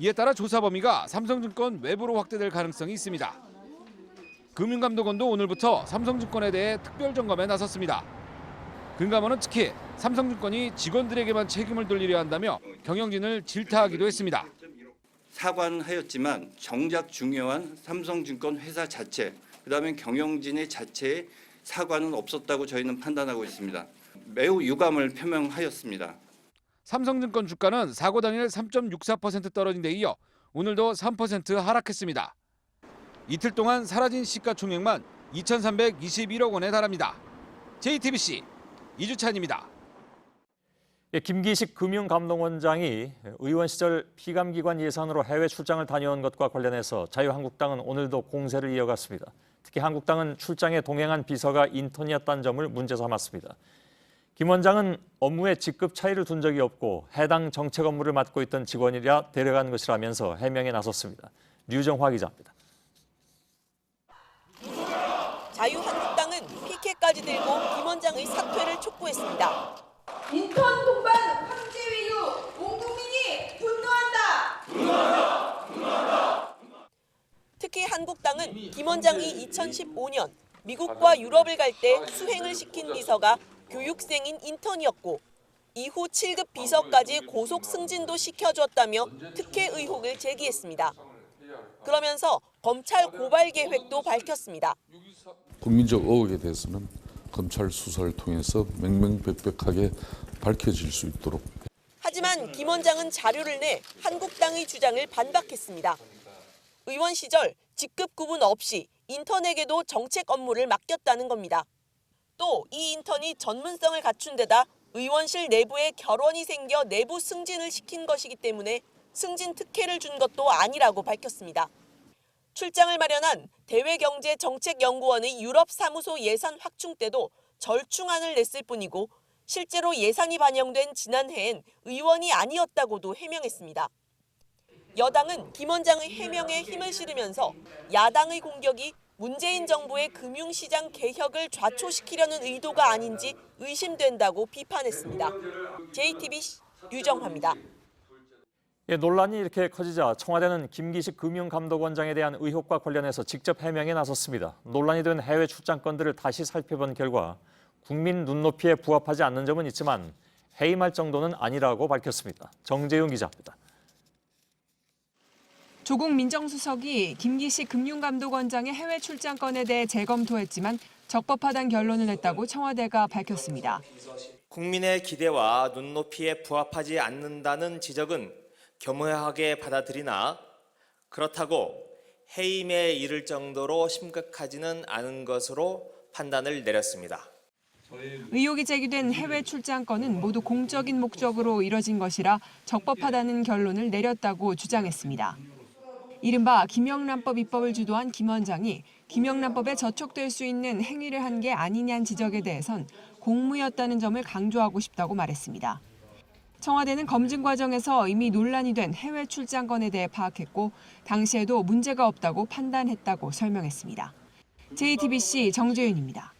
이에 따라 조사 범위가 삼성증권 외부로 확대될 가능성이 있습니다. 금융감독원도 오늘부터 삼성증권에 대해 특별 점검에 나섰습니다. 금감원은 특히 삼성증권이 직원들에게만 책임을 돌리려 한다며 경영진을 질타하기도 했습니다. 사과는 하였지만 정작 중요한 삼성증권 회사 자체, 그다음에 경영진의 자체에 사과는 없었다고 저희는 판단하고 있습니다. 매우 유감을 표명하였습니다. 삼성증권 주가는 사고 당일 3.64% 떨어진 데 이어 오늘도 3% 하락했습니다. 이틀 동안 사라진 시가총액만 2,321억 원에 달합니다. JTBC 이주찬입니다. 김기식 금융감독원장이 의원 시절 피감기관 예산으로 해외 출장을 다녀온 것과 관련해서 자유한국당은 오늘도 공세를 이어갔습니다. 특히 한국당은 출장에 동행한 비서가 인턴이었다는 점을 문제 삼았습니다. 김 원장은 업무에 직급 차이를 둔 적이 없고 해당 정책 업무를 맡고 있던 직원이라 데려간 것이라면서 해명에 나섰습니다. 류정화 기자입니다. 자유한국당은 피켓까지 들고 김 원장의 사퇴를 촉구했습니다. 인턴 동반 황제 이후 온 국민이 분노한다. 특히 한국당은 김 원장이 2015년 미국과 유럽을 갈 때 수행을 시킨 비서가 교육생인 인턴이었고 이후 7급 비서까지 고속 승진도 시켜줬다며 특혜 의혹을 제기했습니다. 그러면서 검찰 고발 계획도 밝혔습니다. 국민적 의혹에 대해서는 검찰 수사를 통해서 명명백백하게 밝혀질 수 있도록. 하지만 김 원장은 자료를 내 한국당의 주장을 반박했습니다. 의원 시절 직급 구분 없이 인턴에게도 정책 업무를 맡겼다는 겁니다. 또 이 인턴이 전문성을 갖춘 데다 의원실 내부에 결원이 생겨 내부 승진을 시킨 것이기 때문에 승진 특혜를 준 것도 아니라고 밝혔습니다. 출장을 마련한 대외경제정책연구원의 유럽 사무소 예산 확충 때도 절충안을 냈을 뿐이고 실제로 예산이 반영된 지난해엔 의원이 아니었다고도 해명했습니다. 여당은 김 원장의 해명에 힘을 실으면서 야당의 공격이 문재인 정부의 금융시장 개혁을 좌초시키려는 의도가 아닌지 의심된다고 비판했습니다. JTBC 류정화입니다. 논란이 이렇게 커지자 청와대는 김기식 금융감독원장에 대한 의혹과 관련해서 직접 해명에 나섰습니다. 논란이 된 해외 출장건들을 다시 살펴본 결과 국민 눈높이에 부합하지 않는 점은 있지만 해임할 정도는 아니라고 밝혔습니다. 정재윤 기자입니다. 조국 민정수석이 김기식 금융감독원장의 해외 출장건에 대해 재검토했지만 적법하다는 결론을 냈다고 청와대가 밝혔습니다. 국민의 기대와 눈높이에 부합하지 않는다는 지적은 겸허하게 받아들이나 그렇다고 해임에 이를 정도로 심각하지는 않은 것으로 판단을 내렸습니다. 의혹이 제기된 해외 출장건은 모두 공적인 목적으로 이뤄진 것이라 적법하다는 결론을 내렸다고 주장했습니다. 이른바 김영란법 입법을 주도한 김 원장이 김영란법에 저촉될 수 있는 행위를 한 게 아니냐는 지적에 대해선 공무였다는 점을 강조하고 싶다고 말했습니다. 청와대는 검증 과정에서 이미 논란이 된 해외 출장건에 대해 파악했고 당시에도 문제가 없다고 판단했다고 설명했습니다. JTBC 정재윤입니다.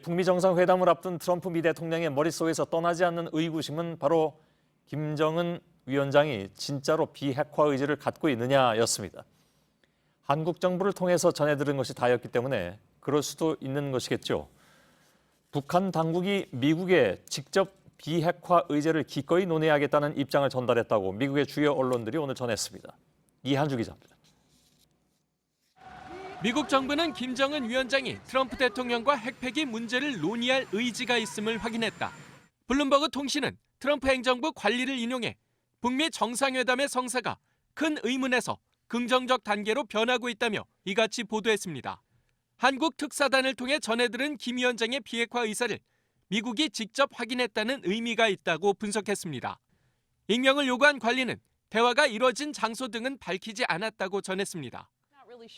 북미 정상회담을 앞둔 트럼프 미 대통령의 머릿속에서 떠나지 않는 의구심은 바로 김정은 위원장이 진짜로 비핵화 의지를 갖고 있느냐였습니다. 한국 정부를 통해서 전해 들은 것이 다였기 때문에 그럴 수도 있는 것이겠죠. 북한 당국이 미국에 직접 비핵화 의제를 기꺼이 논의하겠다는 입장을 전달했다고 미국의 주요 언론들이 오늘 전했습니다. 이한주 기자입니다. 미국 정부는 김정은 위원장이 트럼프 대통령과 핵폐기 문제를 논의할 의지가 있음을 확인했다. 블룸버그 통신은 트럼프 행정부 관리를 인용해 북미 정상회담의 성사가 큰 의문에서 긍정적 단계로 변하고 있다며 이같이 보도했습니다. 한국 특사단을 통해 전해들은 김 위원장의 비핵화 의사를 미국이 직접 확인했다는 의미가 있다고 분석했습니다. 익명을 요구한 관리는 대화가 이뤄진 장소 등은 밝히지 않았다고 전했습니다.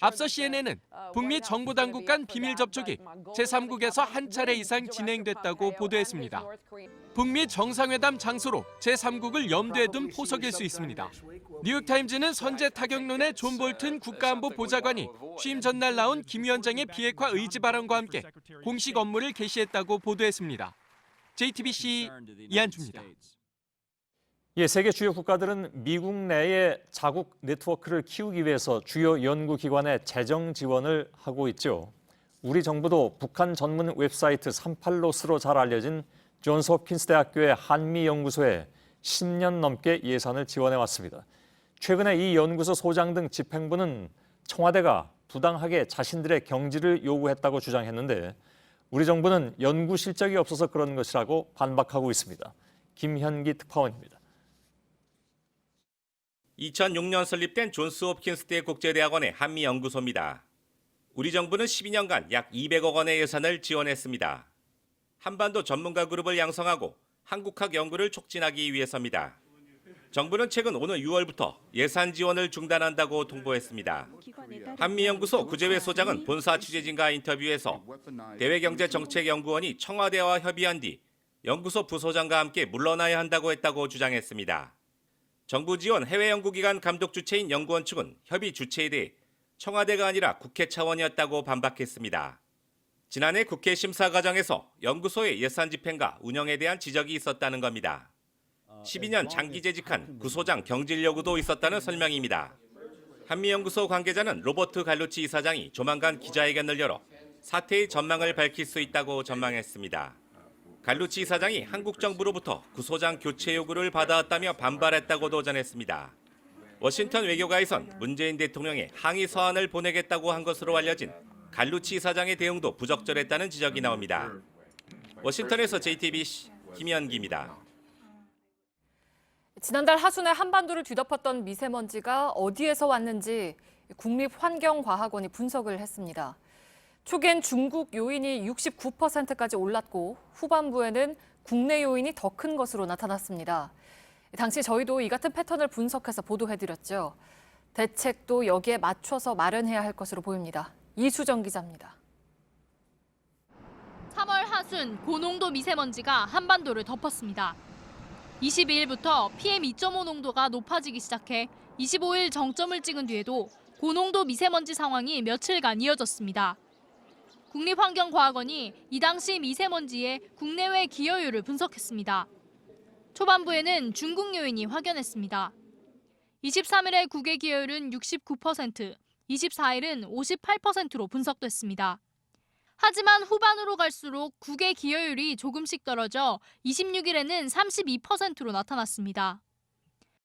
앞서 CNN은 북미 정보당국 간 비밀 접촉이 제3국에서 한 차례 이상 진행됐다고 보도했습니다. 북미 정상회담 장소로 제3국을 염두에 둔 포석일 수 있습니다. 뉴욕타임즈는 선제 타격론의 존 볼튼 국가안보 보좌관이 취임 전날 나온 김 위원장의 비핵화 의지 발언과 함께 공식 업무를 개시했다고 보도했습니다. JTBC 이한주입니다. 세계 주요 국가들은 미국 내의 자국 네트워크를 키우기 위해서 주요 연구기관에 재정 지원을 하고 있죠. 우리 정부도 북한 전문 웹사이트 38로스로 잘 알려진 존스 홉킨스 대학교의 한미연구소에 10년 넘게 예산을 지원해왔습니다. 최근에 이 연구소 소장 등 집행부는 청와대가 부당하게 자신들의 경지를 요구했다고 주장했는데 우리 정부는 연구 실적이 없어서 그런 것이라고 반박하고 있습니다. 김현기 특파원입니다. 2006년 설립된 존스 홉킨스대 국제대학원의 한미연구소입니다. 우리 정부는 12년간 약 200억 원의 예산을 지원했습니다. 한반도 전문가 그룹을 양성하고 한국학 연구를 촉진하기 위해서입니다. 정부는 최근 오늘 6월부터 예산 지원을 중단한다고 통보했습니다. 한미연구소 구재회 소장은 본사 취재진과 인터뷰에서 대외경제정책연구원이 청와대와 협의한 뒤 연구소 부소장과 함께 물러나야 한다고 했다고 주장했습니다. 정부 지원 해외 연구기관 감독 주체인 연구원 측은 협의 주체에 대해 청와대가 아니라 국회 차원이었다고 반박했습니다. 지난해 국회 심사 과정에서 연구소의 예산 집행과 운영에 대한 지적이 있었다는 겁니다. 12년 장기 재직한 구소장 경질 요구도 있었다는 설명입니다. 한미연구소 관계자는 로버트 갈루치 이사장이 조만간 기자회견을 열어 사태의 전망을 밝힐 수 있다고 전망했습니다. 갈루치 이사장이 한국 정부로부터 구소장 교체 요구를 받아왔다며 반발했다고도 전했습니다. 워싱턴 외교가에선 문재인 대통령의 항의 서한을 보내겠다고 한 것으로 알려진 갈루치 이사장의 대응도 부적절했다는 지적이 나옵니다. 워싱턴에서 JTBC 김현기입니다. 지난달 하순에 한반도를 뒤덮었던 미세먼지가 어디에서 왔는지 국립환경과학원이 분석을 했습니다. 초기엔 중국 요인이 69%까지 올랐고 후반부에는 국내 요인이 더 큰 것으로 나타났습니다. 당시 저희도 이 같은 패턴을 분석해서 보도해드렸죠. 대책도 여기에 맞춰서 마련해야 할 것으로 보입니다. 이수정 기자입니다. 3월 한 이산화탄소가스는 고농도 미세먼지가 한반도를 덮었습니다. 22일부터 PM2.5 농도가 높아지기 시작해 25일 정점을 찍은 뒤에도 고농도 미세먼지 상황이 며칠간 이어졌습니다. 국립환경과학원이 이 당시 미세먼지의 국내외 기여율을 분석했습니다. 초반부에는 중국 요인이 확연했습니다. 23일의 국외 기여율은 69%, 24일은 58%로 분석됐습니다. 하지만 후반으로 갈수록 국외 기여율이 조금씩 떨어져 26일에는 32%로 나타났습니다.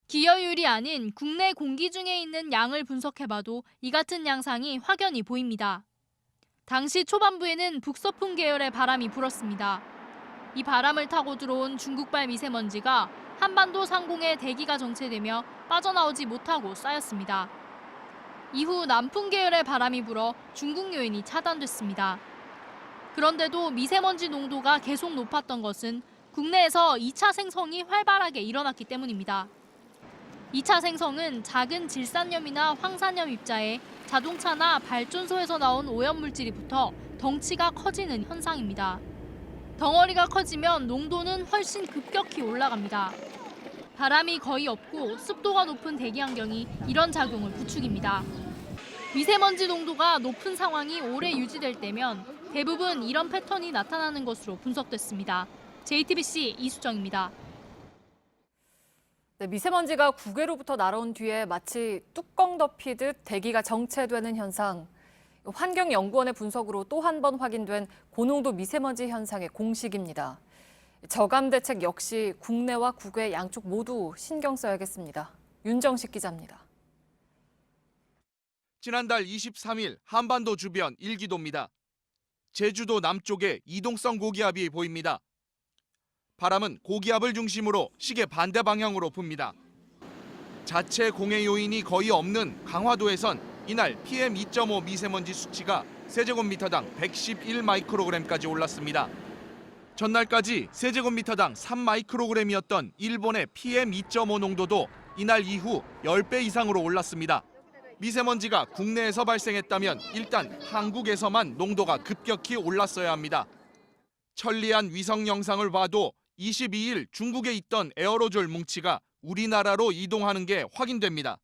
기여율이 아닌 국내 공기 중에 있는 양을 분석해봐도 이 같은 양상이 확연히 보입니다. 당시 초반부에는 북서풍 계열의 바람이 불었습니다. 이 바람을 타고 들어온 중국발 미세먼지가 한반도 상공에 대기가 정체되며 빠져나오지 못하고 쌓였습니다. 이후 남풍 계열의 바람이 불어 중국 요인이 차단됐습니다. 그런데도 미세먼지 농도가 계속 높았던 것은 국내에서 2차 생성이 활발하게 일어났기 때문입니다. 2차 생성은 작은 질산염이나 황산염 입자에 자동차나 발전소에서 나온 오염물질이 붙어 덩치가 커지는 현상입니다. 덩어리가 커지면 농도는 훨씬 급격히 올라갑니다. 바람이 거의 없고 습도가 높은 대기 환경이 이런 작용을 부추깁니다. 미세먼지 농도가 높은 상황이 오래 유지될 때면 대부분 이런 패턴이 나타나는 것으로 분석됐습니다. JTBC 이수정입니다. 네, 미세먼지가 국외로부터 날아온 뒤에 마치 뚜껑 덮이듯 대기가 정체되는 현상. 환경연구원의 분석으로 또 한 번 확인된 고농도 미세먼지 현상의 공식입니다. 저감 대책 역시 국내와 국외 양쪽 모두 신경 써야겠습니다. 윤정식 기자입니다. 지난달 23일 한반도 주변 1기도입니다. 제주도 남쪽에 이동성 고기압이 보입니다. 바람은 고기압을 중심으로 시계 반대 방향으로 붑니다. 자체 공해 요인이 거의 없는 강화도에선 이날 PM2.5 미세먼지 수치가 세제곱미터당 111 마이크로그램까지 올랐습니다. 전날까지 세제곱미터당 3 마이크로그램이었던 일본의 PM2.5 농도도 이날 이후 10배 이상으로 올랐습니다. 미세먼지가 국내에서 발생했다면 일단 한국에서만 농도가 급격히 올랐어야 합니다. 천리안 위성 영상을 봐도 22일 중국에 있던 에어로졸 뭉치가 우리나라로 이동하는 게 확인됩니다.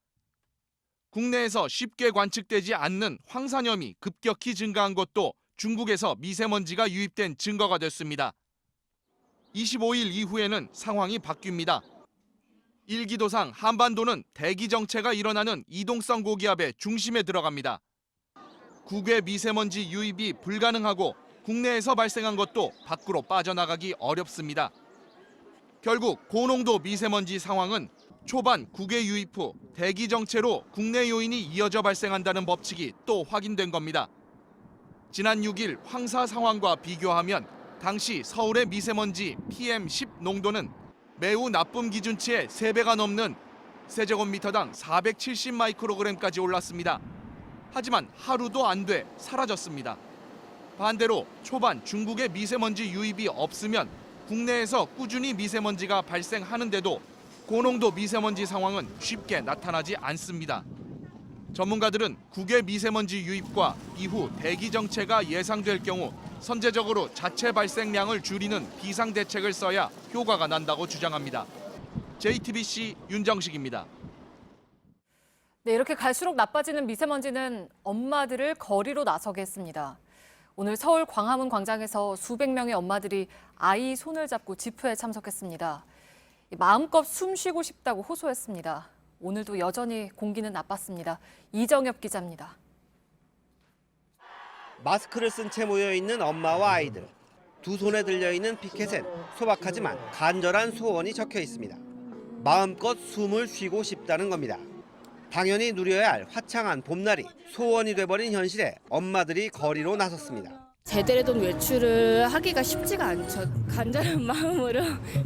국내에서 쉽게 관측되지 않는 황산염이 급격히 증가한 것도 중국에서 미세먼지가 유입된 증거가 됐습니다. 25일 이후에는 상황이 바뀝니다. 1기도상 한반도는 대기 정체가 일어나는 이동성 고기압의 중심에 들어갑니다. 국외 미세먼지 유입이 불가능하고 국내에서 발생한 것도 밖으로 빠져나가기 어렵습니다. 결국 고농도 미세먼지 상황은 초반 국외 유입 후 대기 정체로 국내 요인이 이어져 발생한다는 법칙이 또 확인된 겁니다. 지난 6일 황사 상황과 비교하면 당시 서울의 미세먼지 PM10 농도는 매우 나쁨 기준치의 3배가 넘는 세제곱미터당 470 마이크로그램까지 올랐습니다. 하지만 하루도 안 돼 사라졌습니다. 반대로 초반 중국의 미세먼지 유입이 없으면 국내에서 꾸준히 미세먼지가 발생하는데도 고농도 미세먼지 상황은 쉽게 나타나지 않습니다. 전문가들은 국외 미세먼지 유입과 이후 대기 정체가 예상될 경우 선제적으로 자체 발생량을 줄이는 비상 대책을 써야 효과가 난다고 주장합니다. JTBC 윤정식입니다. 네, 이렇게 갈수록 나빠지는 미세먼지는 엄마들을 거리로 나서게 했습니다. 오늘 서울 광화문 광장에서 수백 명의 엄마들이 아이 손을 잡고 집회에 참석했습니다. 마음껏 숨 쉬고 싶다고 호소했습니다. 오늘도 여전히 공기는 나빴습니다. 이정엽 기자입니다. 마스크를 쓴 채 모여있는 엄마와 아이들. 두 손에 들려있는 피켓엔 소박하지만 간절한 소원이 적혀 있습니다. 마음껏 숨을 쉬고 싶다는 겁니다. 당연히 누려야 할 화창한 봄날이 소원이 돼버린 현실에 엄마들이 거리로 나섰습니다. 제대로 된 외출을 하기가 쉽지가 않죠. 간절한 마음으로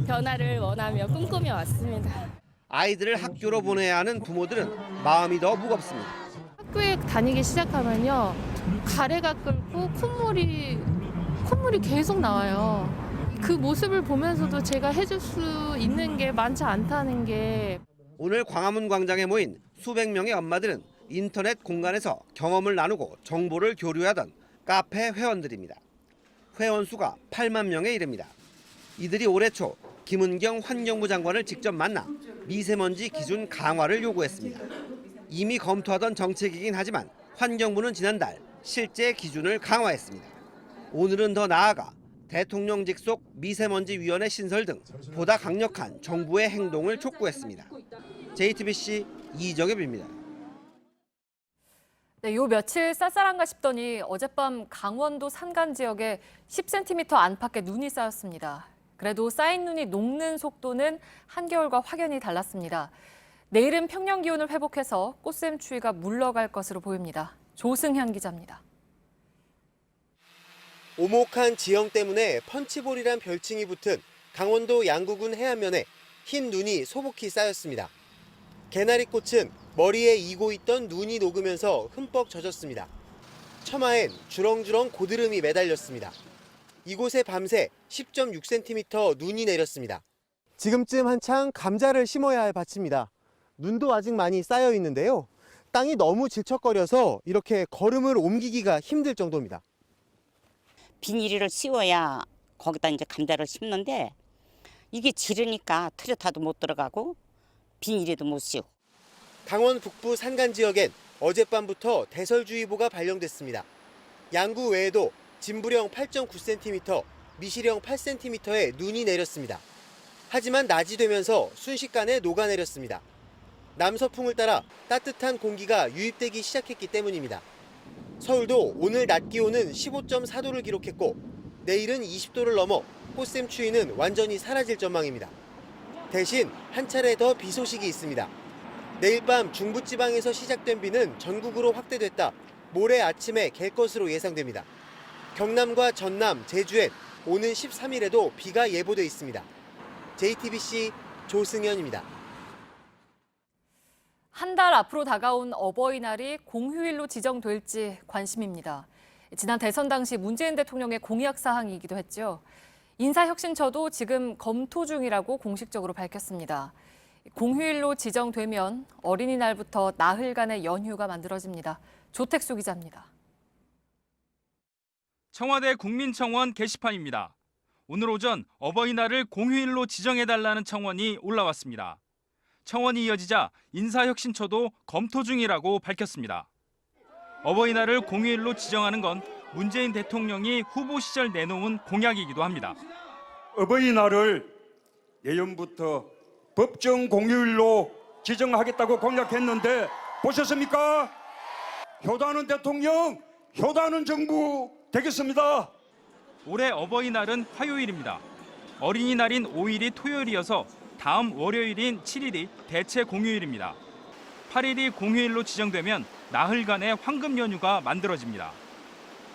변화를 원하며 꿈꾸며 왔습니다. 아이들을 학교로 보내야 하는 부모들은 마음이 더 무겁습니다. 학교에 다니기 시작하면요. 가래가 끓고 콧물이 계속 나와요. 그 모습을 보면서도 제가 해줄 수 있는 게 많지 않다는 게. 오늘 광화문 광장에 모인 수백 명의 엄마들은 인터넷 공간에서 경험을 나누고 정보를 교류하던 카페 회원들입니다. 회원 수가 8만 명에 이릅니다. 이들이 올해 초 김은경 환경부 장관을 직접 만나 미세먼지 기준 강화를 요구했습니다. 이미 검토하던 정책이긴 하지만 환경부는 지난달 실제 기준을 강화했습니다. 오늘은 더 나아가 대통령 직속 미세먼지위원회 신설 등 보다 강력한 정부의 행동을 촉구했습니다. JTBC 이정엽입니다. 네, 요 며칠 쌀쌀한가 싶더니 어젯밤 강원도 산간 지역에 10cm 안팎의 눈이 쌓였습니다. 그래도 쌓인 눈이 녹는 속도는 한겨울과 확연히 달랐습니다. 내일은 평년 기온을 회복해서 꽃샘 추위가 물러갈 것으로 보입니다. 조승현 기자입니다. 오목한 지형 때문에 펀치볼이란 별칭이 붙은 강원도 양구군 해안면에 흰 눈이 소복히 쌓였습니다. 개나리꽃은 머리에 이고 있던 눈이 녹으면서 흠뻑 젖었습니다. 처마엔 주렁주렁 고드름이 매달렸습니다. 이곳에 밤새 10.6cm 눈이 내렸습니다. 지금쯤 한창 감자를 심어야 할 밭입니다. 눈도 아직 많이 쌓여 있는데요. 땅이 너무 질척거려서 이렇게 걸음을 옮기기가 힘들 정도입니다. 비닐을 씌워야 거기다 이제 감자를 심는데 이게 지르니까 트레타도 못 들어가고 비닐에도 못 씌우고. 강원 북부 산간 지역엔 어젯밤부터 대설주의보가 발령됐습니다. 양구 외에도 진부령 8.9cm, 미시령 8cm의 눈이 내렸습니다. 하지만 낮이 되면서 순식간에 녹아내렸습니다. 남서풍을 따라 따뜻한 공기가 유입되기 시작했기 때문입니다. 서울도 오늘 낮 기온은 15.4도를 기록했고 내일은 20도를 넘어 꽃샘 추위는 완전히 사라질 전망입니다. 대신 한 차례 더 비 소식이 있습니다. 내일 밤 중부지방에서 시작된 비는 전국으로 확대됐다 모레 아침에 갤 것으로 예상됩니다. 경남과 전남, 제주엔 오는 13일에도 비가 예보돼 있습니다. JTBC 조승현입니다. 한 달 앞으로 다가온 어버이날이 공휴일로 지정될지 관심입니다. 지난 대선 당시 문재인 대통령의 공약 사항이기도 했죠. 인사혁신처도 지금 검토 중이라고 공식적으로 밝혔습니다. 공휴일로 지정되면 어린이날부터 나흘간의 연휴가 만들어집니다. 조택수 기자입니다. 청와대 국민청원 게시판입니다. 오늘 오전 어버이날을 공휴일로 지정해달라는 청원이 올라왔습니다. 청원이 이어지자 인사혁신처도 검토 중이라고 밝혔습니다. 어버이날을 공휴일로 지정하는 건 문재인 대통령이 후보 시절 내놓은 공약이기도 합니다. 어버이날을 내년부터 법정 공휴일로 지정하겠다고 공약했는데 보셨습니까? 효도하는 대통령, 효도하는 정부 되겠습니다. 올해 어버이날은 화요일입니다. 어린이날인 5일이 토요일이어서 다음 월요일인 7일이 대체 공휴일입니다. 8일이 공휴일로 지정되면 나흘간의 황금 연휴가 만들어집니다.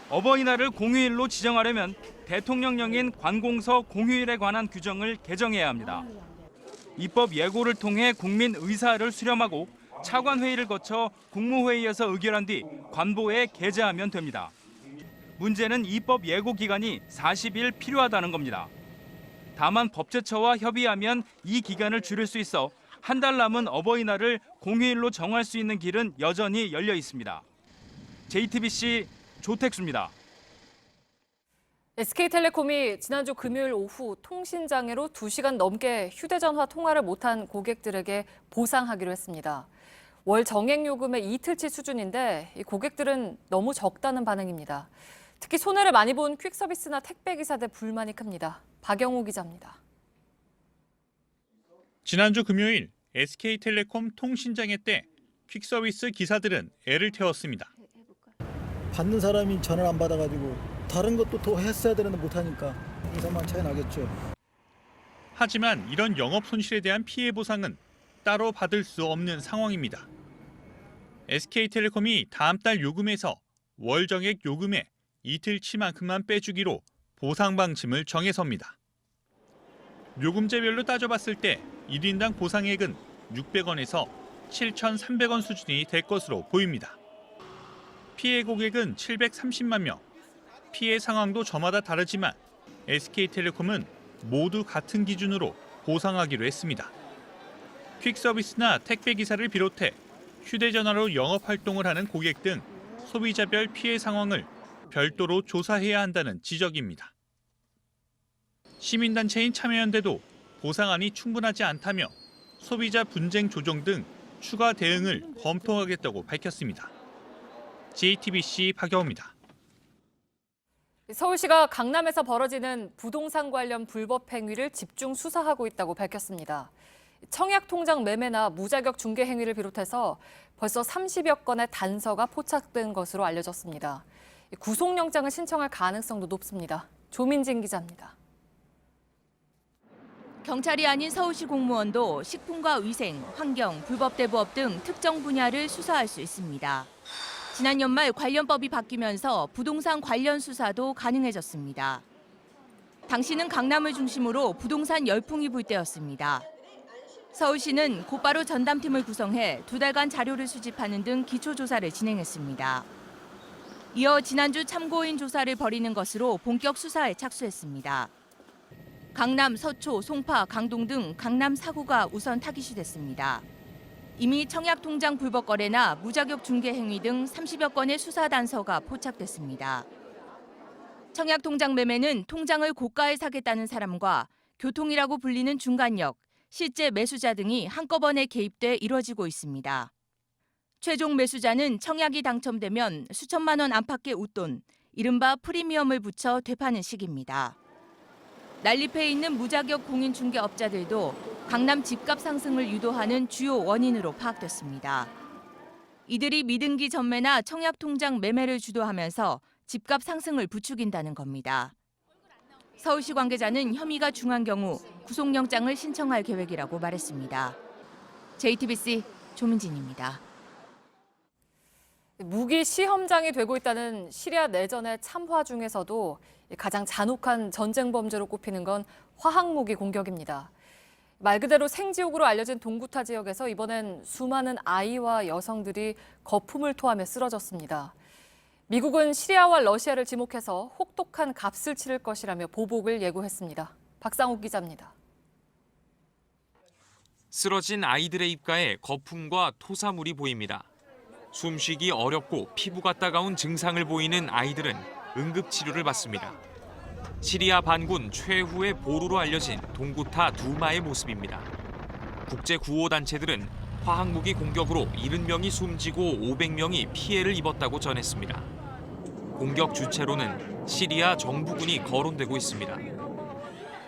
어버이날을 공휴일로 지정하려면 대통령령인 관공서 공휴일에 관한 규정을 개정해야 합니다. 입법 예고를 통해 국민 의사를 수렴하고 차관 회의를 거쳐 국무회의에서 의결한 뒤 관보에 게재하면 됩니다. 문제는 입법 예고 기간이 40일 필요하다는 겁니다. 다만 법제처와 협의하면 이 기간을 줄일 수 있어 한 달 남은 어버이날을 공휴일로 정할 수 있는 길은 여전히 열려 있습니다. JTBC 조택수입니다. SK텔레콤이 지난주 금요일 오후 통신장애로 2시간 넘게 휴대전화 통화를 못한 고객들에게 보상하기로 했습니다. 월 정액 요금의 이틀치 수준인데 이 고객들은 너무 적다는 반응입니다. 특히 손해를 많이 본 퀵서비스나 택배기사들 불만이 큽니다. 박영호 기자입니다. 지난주 금요일 SK텔레콤 통신장애 때 퀵서비스 기사들은 애를 태웠습니다. 받는 사람이 전화를 안 받아가지고 다른 것도 더 했어야 되는데 못하니까 인상만 차이 나겠죠. 하지만 이런 영업 손실에 대한 피해 보상은 따로 받을 수 없는 상황입니다. SK텔레콤이 다음 달 요금에서 월 정액 요금의 이틀치만큼만 빼주기로 보상 방침을 정해섭니다. 요금제별로 따져봤을 때 1인당 보상액은 600원에서 7,300원 수준이 될 것으로 보입니다. 피해 고객은 730만 명. 피해 상황도 저마다 다르지만 SK텔레콤은 모두 같은 기준으로 보상하기로 했습니다. 퀵서비스나 택배기사를 비롯해 휴대전화로 영업활동을 하는 고객 등 소비자별 피해 상황을 별도로 조사해야 한다는 지적입니다. 시민단체인 참여연대도 보상안이 충분하지 않다며 소비자 분쟁 조정 등 추가 대응을 검토하겠다고 밝혔습니다. JTBC 박여우입니다. 서울시가 강남에서 벌어지는 부동산 관련 불법 행위를 집중 수사하고 있다고 밝혔습니다. 청약 통장 매매나 무자격 중개 행위를 비롯해서 벌써 30여 건의 단서가 포착된 것으로 알려졌습니다. 구속영장을 신청할 가능성도 높습니다. 조민진 기자입니다. 경찰이 아닌 서울시 공무원도 식품과 위생, 환경, 불법 대부업 등 특정 분야를 수사할 수 있습니다. 지난 연말 관련법이 바뀌면서 부동산 관련 수사도 가능해졌습니다. 당시는 강남을 중심으로 부동산 열풍이 불 때였습니다. 서울시는 곧바로 전담팀을 구성해 2달간 자료를 수집하는 등 기초조사를 진행했습니다. 이어 지난주 참고인 조사를 벌이는 것으로 본격 수사에 착수했습니다. 강남, 서초, 송파, 강동 등 강남 4구가 우선 타깃이 됐습니다. 이미 청약통장 불법 거래나 무자격 중개 행위 등 30여 건의 수사 단서가 포착됐습니다. 청약통장 매매는 통장을 고가에 사겠다는 사람과 교통이라고 불리는 중간역, 실제 매수자 등이 한꺼번에 개입돼 이뤄지고 있습니다. 최종 매수자는 청약이 당첨되면 수천만 원 안팎의 웃돈, 이른바 프리미엄을 붙여 되파는 식입니다. 난립해 있는 무자격 공인중개업자들도 강남 집값 상승을 유도하는 주요 원인으로 파악됐습니다. 이들이 미등기 전매나 청약통장 매매를 주도하면서 집값 상승을 부추긴다는 겁니다. 서울시 관계자는 혐의가 중한 경우 구속영장을 신청할 계획이라고 말했습니다. JTBC 조민진입니다. 무기 시험장이 되고 있다는 시리아 내전의 참화 중에서도 가장 잔혹한 전쟁 범죄로 꼽히는 건 화학무기 공격입니다. 말 그대로 생지옥으로 알려진 동구타 지역에서 이번엔 수많은 아이와 여성들이 거품을 토하며 쓰러졌습니다. 미국은 시리아와 러시아를 지목해서 혹독한 값을 치를 것이라며 보복을 예고했습니다. 박상욱 기자입니다. 쓰러진 아이들의 입가에 거품과 토사물이 보입니다. 숨쉬기 어렵고 피부가 따가운 증상을 보이는 아이들은 응급치료를 받습니다. 시리아 반군 최후의 보루로 알려진 동구타 두마의 모습입니다. 국제구호단체들은 화학무기 공격으로 70명이 숨지고 500명이 피해를 입었다고 전했습니다. 공격 주체로는 시리아 정부군이 거론되고 있습니다.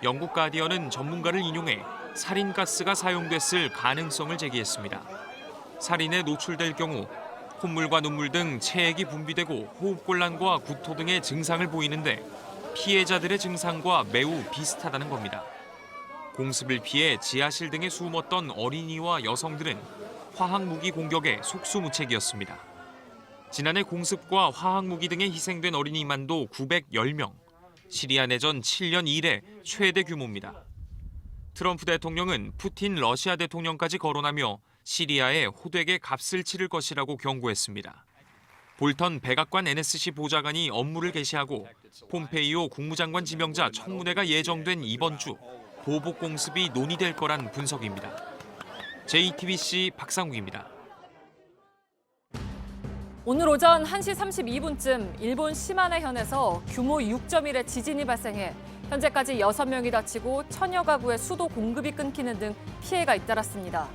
영국 가디언은 전문가를 인용해 살인가스가 사용됐을 가능성을 제기했습니다. 살인에 노출될 경우 콧물과 눈물 등 체액이 분비되고 호흡곤란과 구토 등의 증상을 보이는데 피해자들의 증상과 매우 비슷하다는 겁니다. 공습을 피해 지하실 등에 숨었던 어린이와 여성들은 화학무기 공격에 속수무책이었습니다. 지난해 공습과 화학무기 등에 희생된 어린이만도 910명, 시리아 내전 7년 이래 최대 규모입니다. 트럼프 대통령은 푸틴 러시아 대통령까지 거론하며 시리아에 호되게 값을 치를 것이라고 경고했습니다. 볼턴 백악관 NSC 보좌관이 업무를 개시하고 폼페이오 국무장관 지명자 청문회가 예정된 이번 주 보복 공습이 논의될 거란 분석입니다. JTBC 박상욱입니다. 오늘 오전 1시 32분쯤 일본 시마네현에서 규모 6.1의 지진이 발생해 현재까지 6명이 다치고 1000여 가구의 수도 공급이 끊기는 등 피해가 잇따랐습니다.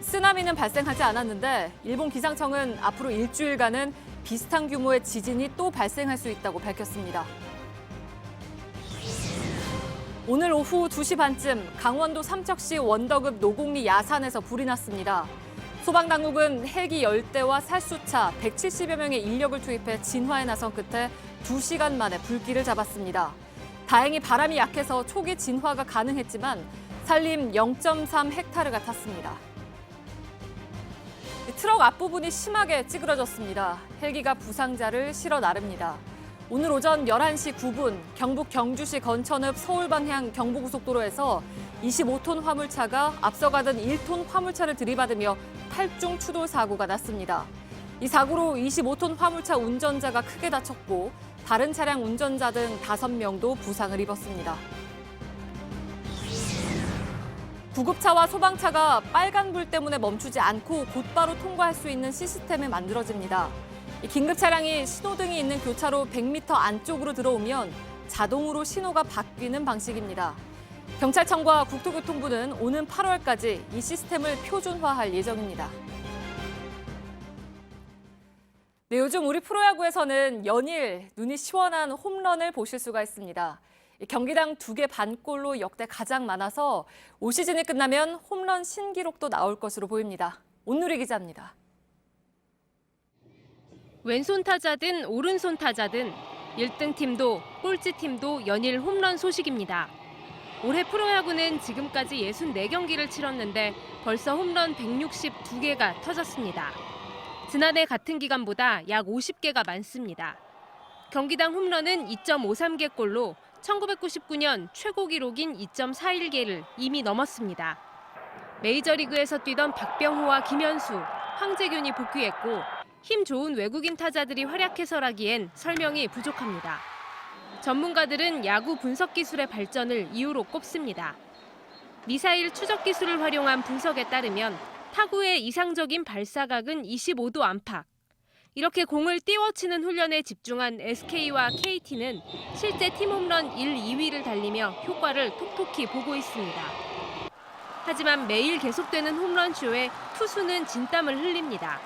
쓰나미는 발생하지 않았는데 일본 기상청은 앞으로 일주일간은 비슷한 규모의 지진이 또 발생할 수 있다고 밝혔습니다. 오늘 오후 2시 반쯤 강원도 삼척시 원덕읍 노곡리 야산에서 불이 났습니다. 소방당국은 헬기 10대와 살수차 170여 명의 인력을 투입해 진화에 나선 끝에 2시간 만에 불길을 잡았습니다. 다행히 바람이 약해서 초기 진화가 가능했지만 산림 0.3헥타르가 탔습니다. 트럭 앞부분이 심하게 찌그러졌습니다. 헬기가 부상자를 실어 나릅니다. 오늘 오전 11시 9분 경북 경주시 건천읍 서울 방향 경부고속도로에서 25톤 화물차가 앞서가던 1톤 화물차를 들이받으며 8중 추돌 사고가 났습니다. 이 사고로 25톤 화물차 운전자가 크게 다쳤고 다른 차량 운전자 등 5명도 부상을 입었습니다. 구급차와 소방차가 빨간불 때문에 멈추지 않고 곧바로 통과할 수 있는 시스템이 만들어집니다. 이 긴급 차량이 신호등이 있는 교차로 100m 안쪽으로 들어오면 자동으로 신호가 바뀌는 방식입니다. 경찰청과 국토교통부는 오는 8월까지 이 시스템을 표준화할 예정입니다. 네, 요즘 우리 프로야구에서는 연일 눈이 시원한 홈런을 보실 수가 있습니다. 경기당 2개 반골로 역대 가장 많아서 올 시즌이 끝나면 홈런 신기록도 나올 것으로 보입니다. 온누리 기자입니다. 왼손 타자든 오른손 타자든 1등 팀도 꼴찌 팀도 연일 홈런 소식입니다. 올해 프로야구는 지금까지 64경기를 치렀는데 벌써 홈런 162개가 터졌습니다. 지난해 같은 기간보다 약 50개가 많습니다. 경기당 홈런은 2.53개 골로 1999년 최고 기록인 2.41개를 이미 넘었습니다. 메이저리그에서 뛰던 박병호와 김현수, 황재균이 복귀했고 힘 좋은 외국인 타자들이 활약해서라기엔 설명이 부족합니다. 전문가들은 야구 분석 기술의 발전을 이유로 꼽습니다. 미사일 추적 기술을 활용한 분석에 따르면 타구의 이상적인 발사각은 25도 안팎. 이렇게 공을 띄워치는 훈련에 집중한 SK와 KT는 실제 팀 홈런 1, 2위를 달리며 효과를 톡톡히 보고 있습니다. 하지만 매일 계속되는 홈런쇼에 투수는 진땀을 흘립니다.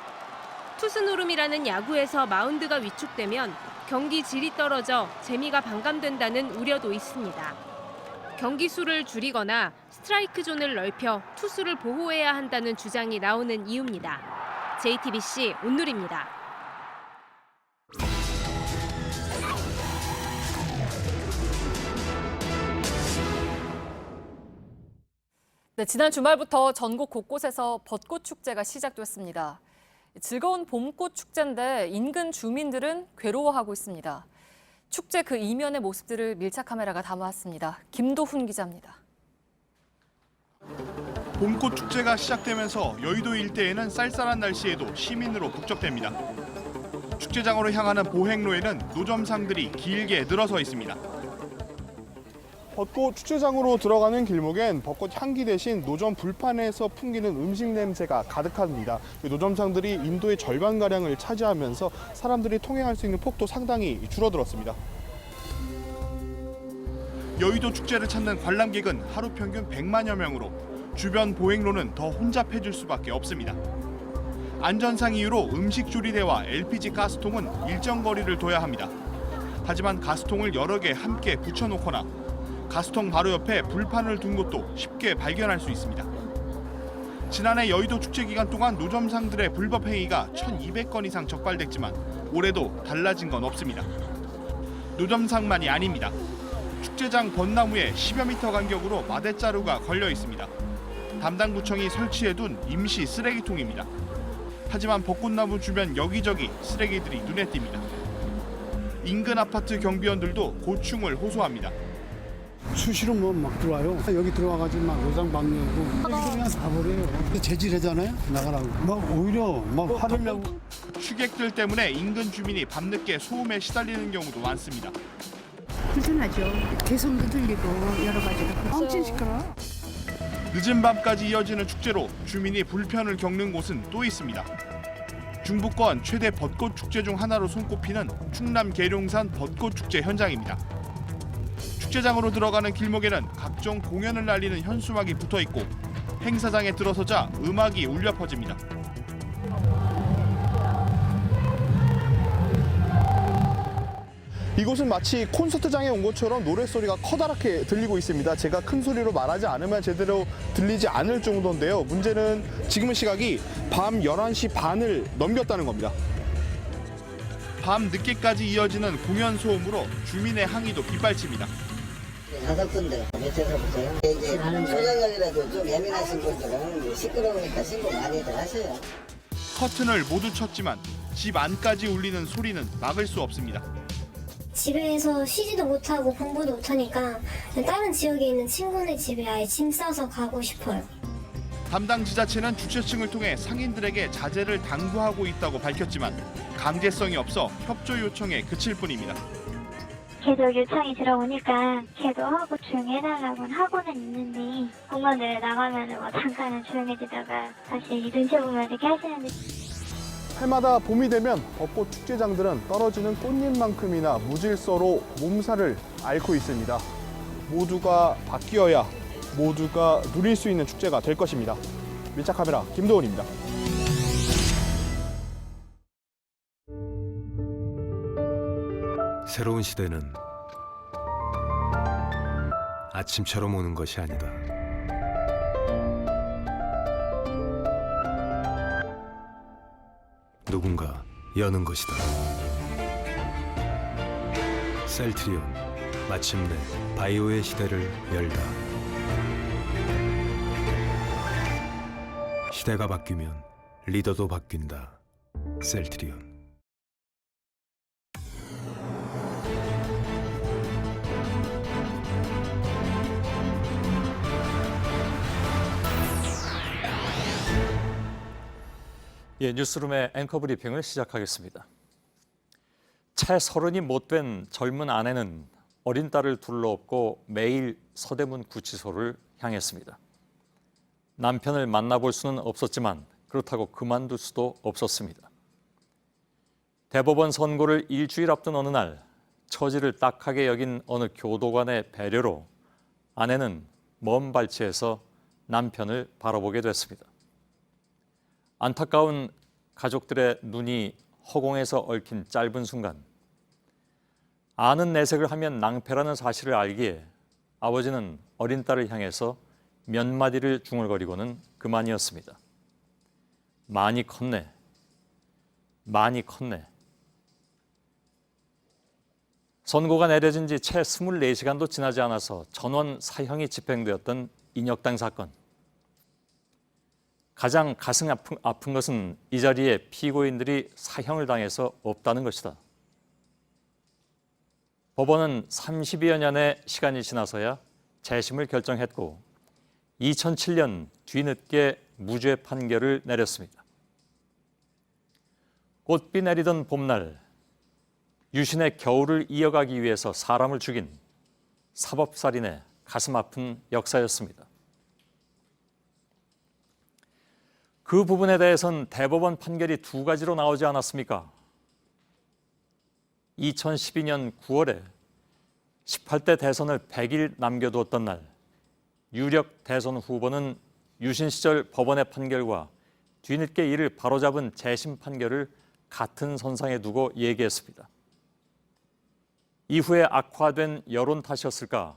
투수 노름이라는 야구에서 마운드가 위축되면 경기 질이 떨어져 재미가 반감된다는 우려도 있습니다. 경기 수를 줄이거나 스트라이크 존을 넓혀 투수를 보호해야 한다는 주장이 나오는 이유입니다. JTBC 온누리입니다. 네, 지난 주말부터 전국 곳곳에서 벚꽃 축제가 시작됐습니다. 즐거운 봄꽃 축제인데 인근 주민들은 괴로워하고 있습니다. 축제 그 이면의 모습들을 밀착 카메라가 담아왔습니다. 김도훈 기자입니다. 봄꽃 축제가 시작되면서 여의도 일대에는 쌀쌀한 날씨에도 시민으로 북적댑니다. 축제장으로 향하는 보행로에는 노점상들이 길게 늘어서 있습니다. 벚꽃 축제장으로 들어가는 길목엔 벚꽃 향기 대신 노점 불판에서 풍기는 음식 냄새가 가득합니다. 노점상들이 인도의 절반가량을 차지하면서 사람들이 통행할 수 있는 폭도 상당히 줄어들었습니다. 여의도 축제를 찾는 관람객은 하루 평균 100만여 명으로 주변 보행로는 더 혼잡해질 수밖에 없습니다. 안전상 이유로 음식 조리대와 LPG 가스통은 일정 거리를 둬야 합니다. 하지만 가스통을 여러 개 함께 붙여놓거나 가스통 바로 옆에 불판을 둔 곳도 쉽게 발견할 수 있습니다. 지난해 여의도 축제 기간 동안 노점상들의 불법 행위가 1,200건 이상 적발됐지만 올해도 달라진 건 없습니다. 노점상만이 아닙니다. 축제장 벚나무에 10여 미터 간격으로 마대자루가 걸려 있습니다. 담당 구청이 설치해둔 임시 쓰레기통입니다. 하지만 벚꽃나무 주변 여기저기 쓰레기들이 눈에 띕니다. 인근 아파트 경비원들도 고충을 호소합니다. 수시로 막 들어와요. 여기 들어와가지고 막 노상 방류하고 그냥 다 버려요. 재질하잖아요. 나가라고. 막 오히려 막 화를 내고. 취객들 때문에 인근 주민이 밤늦게 소음에 시달리는 경우도 많습니다. 불편하죠. 개성도 들리고 여러 가지로 엄청 시끄러워. 늦은 밤까지 이어지는 축제로 주민이 불편을 겪는 곳은 또 있습니다. 중부권 최대 벚꽃 축제 중 하나로 손꼽히는 충남 계룡산 벚꽃 축제 현장입니다. 축제장으로 들어가는 길목에는 각종 공연을 알리는 현수막이 붙어 있고 행사장에 들어서자 음악이 울려 퍼집니다. 이곳은 마치 콘서트장에 온 것처럼 노랫소리가 커다랗게 들리고 있습니다. 제가 큰 소리로 말하지 않으면 제대로 들리지 않을 정도인데요. 문제는 지금 시각이 밤 11시 반을 넘겼다는 겁니다. 밤 늦게까지 이어지는 공연 소음으로 주민의 항의도 빗발칩니다. 5군데 밑에서부터요. 이제 초저녁이라도 좀 예민하신 분들은 시끄러우니까 신고 많이들 하셔요. 커튼을 모두 쳤지만 집 안까지 울리는 소리는 막을 수 없습니다. 집에서 쉬지도 못하고 공부도 못하니까 다른 지역에 있는 친구네 집에 아예 짐 싸서 가고 싶어요. 담당 지자체는 주최층을 통해 상인들에게 자제를 당부하고 있다고 밝혔지만 강제성이 없어 협조 요청에 그칠 뿐입니다. 계속 요청이 들어오니까 계도하고 조용히 해달라고는 하고는 있는데 공원을 나가면 잠깐은 조용해지다가 다시 눈치 보면 이렇게 하시는데 해마다 봄이 되면 벚꽃 축제장들은 떨어지는 꽃잎만큼이나 무질서로 몸살을 앓고 있습니다. 모두가 바뀌어야 모두가 누릴 수 있는 축제가 될 것입니다. 밀착 카메라 김도훈입니다. 새로운 시대는 아침처럼 오는 것이 아니다. 누군가 여는 것이다. 셀트리온, 마침내 바이오의 시대를 열다. 시대가 바뀌면 리더도 바뀐다. 셀트리온. 예, 뉴스룸의 앵커 브리핑을 시작하겠습니다. 채 30이 못된 젊은 아내는 어린 딸을 둘러엎고 매일 서대문 구치소를 향했습니다. 남편을 만나볼 수는 없었지만 그렇다고 그만둘 수도 없었습니다. 대법원 선고를 일주일 앞둔 어느 날 처지를 딱하게 여긴 어느 교도관의 배려로 아내는 먼 발치에서 남편을 바라보게 됐습니다. 안타까운 가족들의 눈이 허공에서 얽힌 짧은 순간, 아는 내색을 하면 낭패라는 사실을 알기에 아버지는 어린 딸을 향해서 몇 마디를 중얼거리고는 그만이었습니다. 많이 컸네. 많이 컸네. 선고가 내려진 지 채 24시간도 지나지 않아서 전원 사형이 집행되었던 인혁당 사건. 가장 가슴 아픈 것은 이 자리에 피고인들이 사형을 당해서 없다는 것이다. 법원은 30여 년의 시간이 지나서야 재심을 결정했고 2007년 뒤늦게 무죄 판결을 내렸습니다. 꽃비 내리던 봄날, 유신의 겨울을 이어가기 위해서 사람을 죽인 사법살인의 가슴 아픈 역사였습니다. 그 부분에 대해선 대법원 판결이 두 가지로 나오지 않았습니까? 2012년 9월에 18대 대선을 100일 남겨두었던 날, 유력 대선 후보는 유신 시절 법원의 판결과 뒤늦게 이를 바로잡은 재심 판결을 같은 선상에 두고 얘기했습니다. 이후에 악화된 여론 탓이었을까?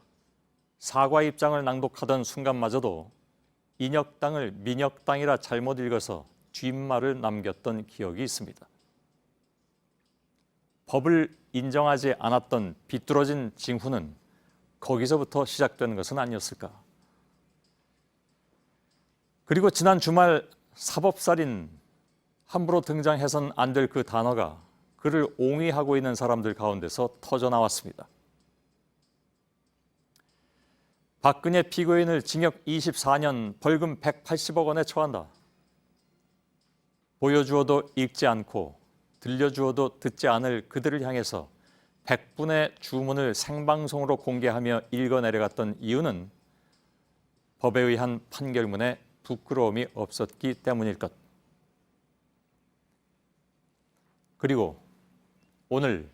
사과 입장을 낭독하던 순간마저도 인혁당을 민혁당이라 잘못 읽어서 뒷말을 남겼던 기억이 있습니다. 법을 인정하지 않았던 비뚤어진 징후는 거기서부터 시작된 것은 아니었을까? 그리고 지난 주말 사법살인, 함부로 등장해선 안 될 그 단어가 그를 옹위하고 있는 사람들 가운데서 터져나왔습니다. 박근혜 피고인을 징역 24년, 벌금 180억 원에 처한다. 보여주어도 읽지 않고 들려주어도 듣지 않을 그들을 향해서 100분의 주문을 생방송으로 공개하며 읽어내려갔던 이유는 법에 의한 판결문에 부끄러움이 없었기 때문일 것. 그리고 오늘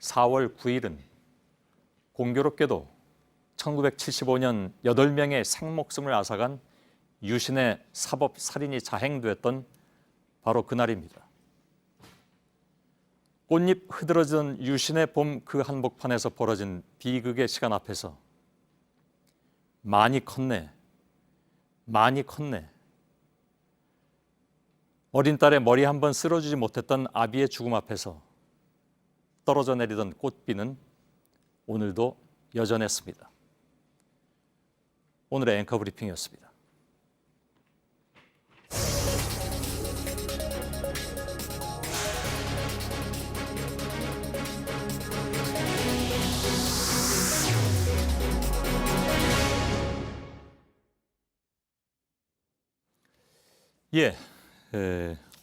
4월 9일은 공교롭게도 1975년 8명의 생목숨을 앗아간 유신의 사법살인이 자행됐던 바로 그날입니다. 꽃잎 흐드러지던 유신의 봄 그 한복판에서 벌어진 비극의 시간 앞에서 많이 컸네, 많이 컸네. 어린 딸의 머리 한 번 쓸어주지 못했던 아비의 죽음 앞에서 떨어져 내리던 꽃비는 오늘도 여전했습니다. 오늘의 앵커 브리핑이었습니다.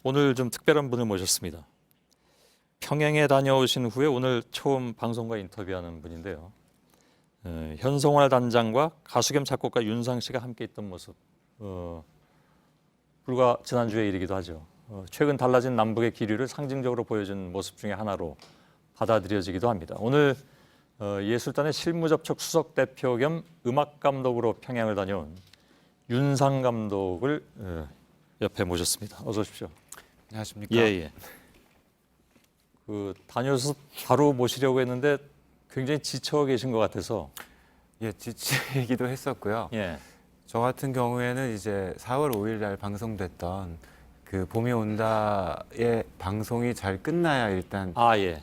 오늘 좀 특별한 분을 모셨습니다. 평양에 다녀오신 후에 오늘 처음 방송과 인터뷰하는 분인데요. 현성활 단장과 가수 겸 작곡가 윤상 씨가 함께 있던 모습, 불과 지난주의 일이기도 하죠. 최근 달라진 남북의 기류를 상징적으로 보여준 모습 중에 하나로 받아들여지기도 합니다. 오늘 예술단의 실무접촉 수석 대표 겸 음악 감독으로 평양을 다녀온 윤상 감독을 옆에 모셨습니다. 어서 오십시오. 안녕하십니까? 예. 다녀서 바로 모시려고 했는데 굉장히 지쳐 계신 것 같아서. 예, 지치기도 했었고요. 예. 저 같은 경우에는 이제 4월 5일 날 방송됐던 그 봄이 온다의 방송이 잘 끝나야 일단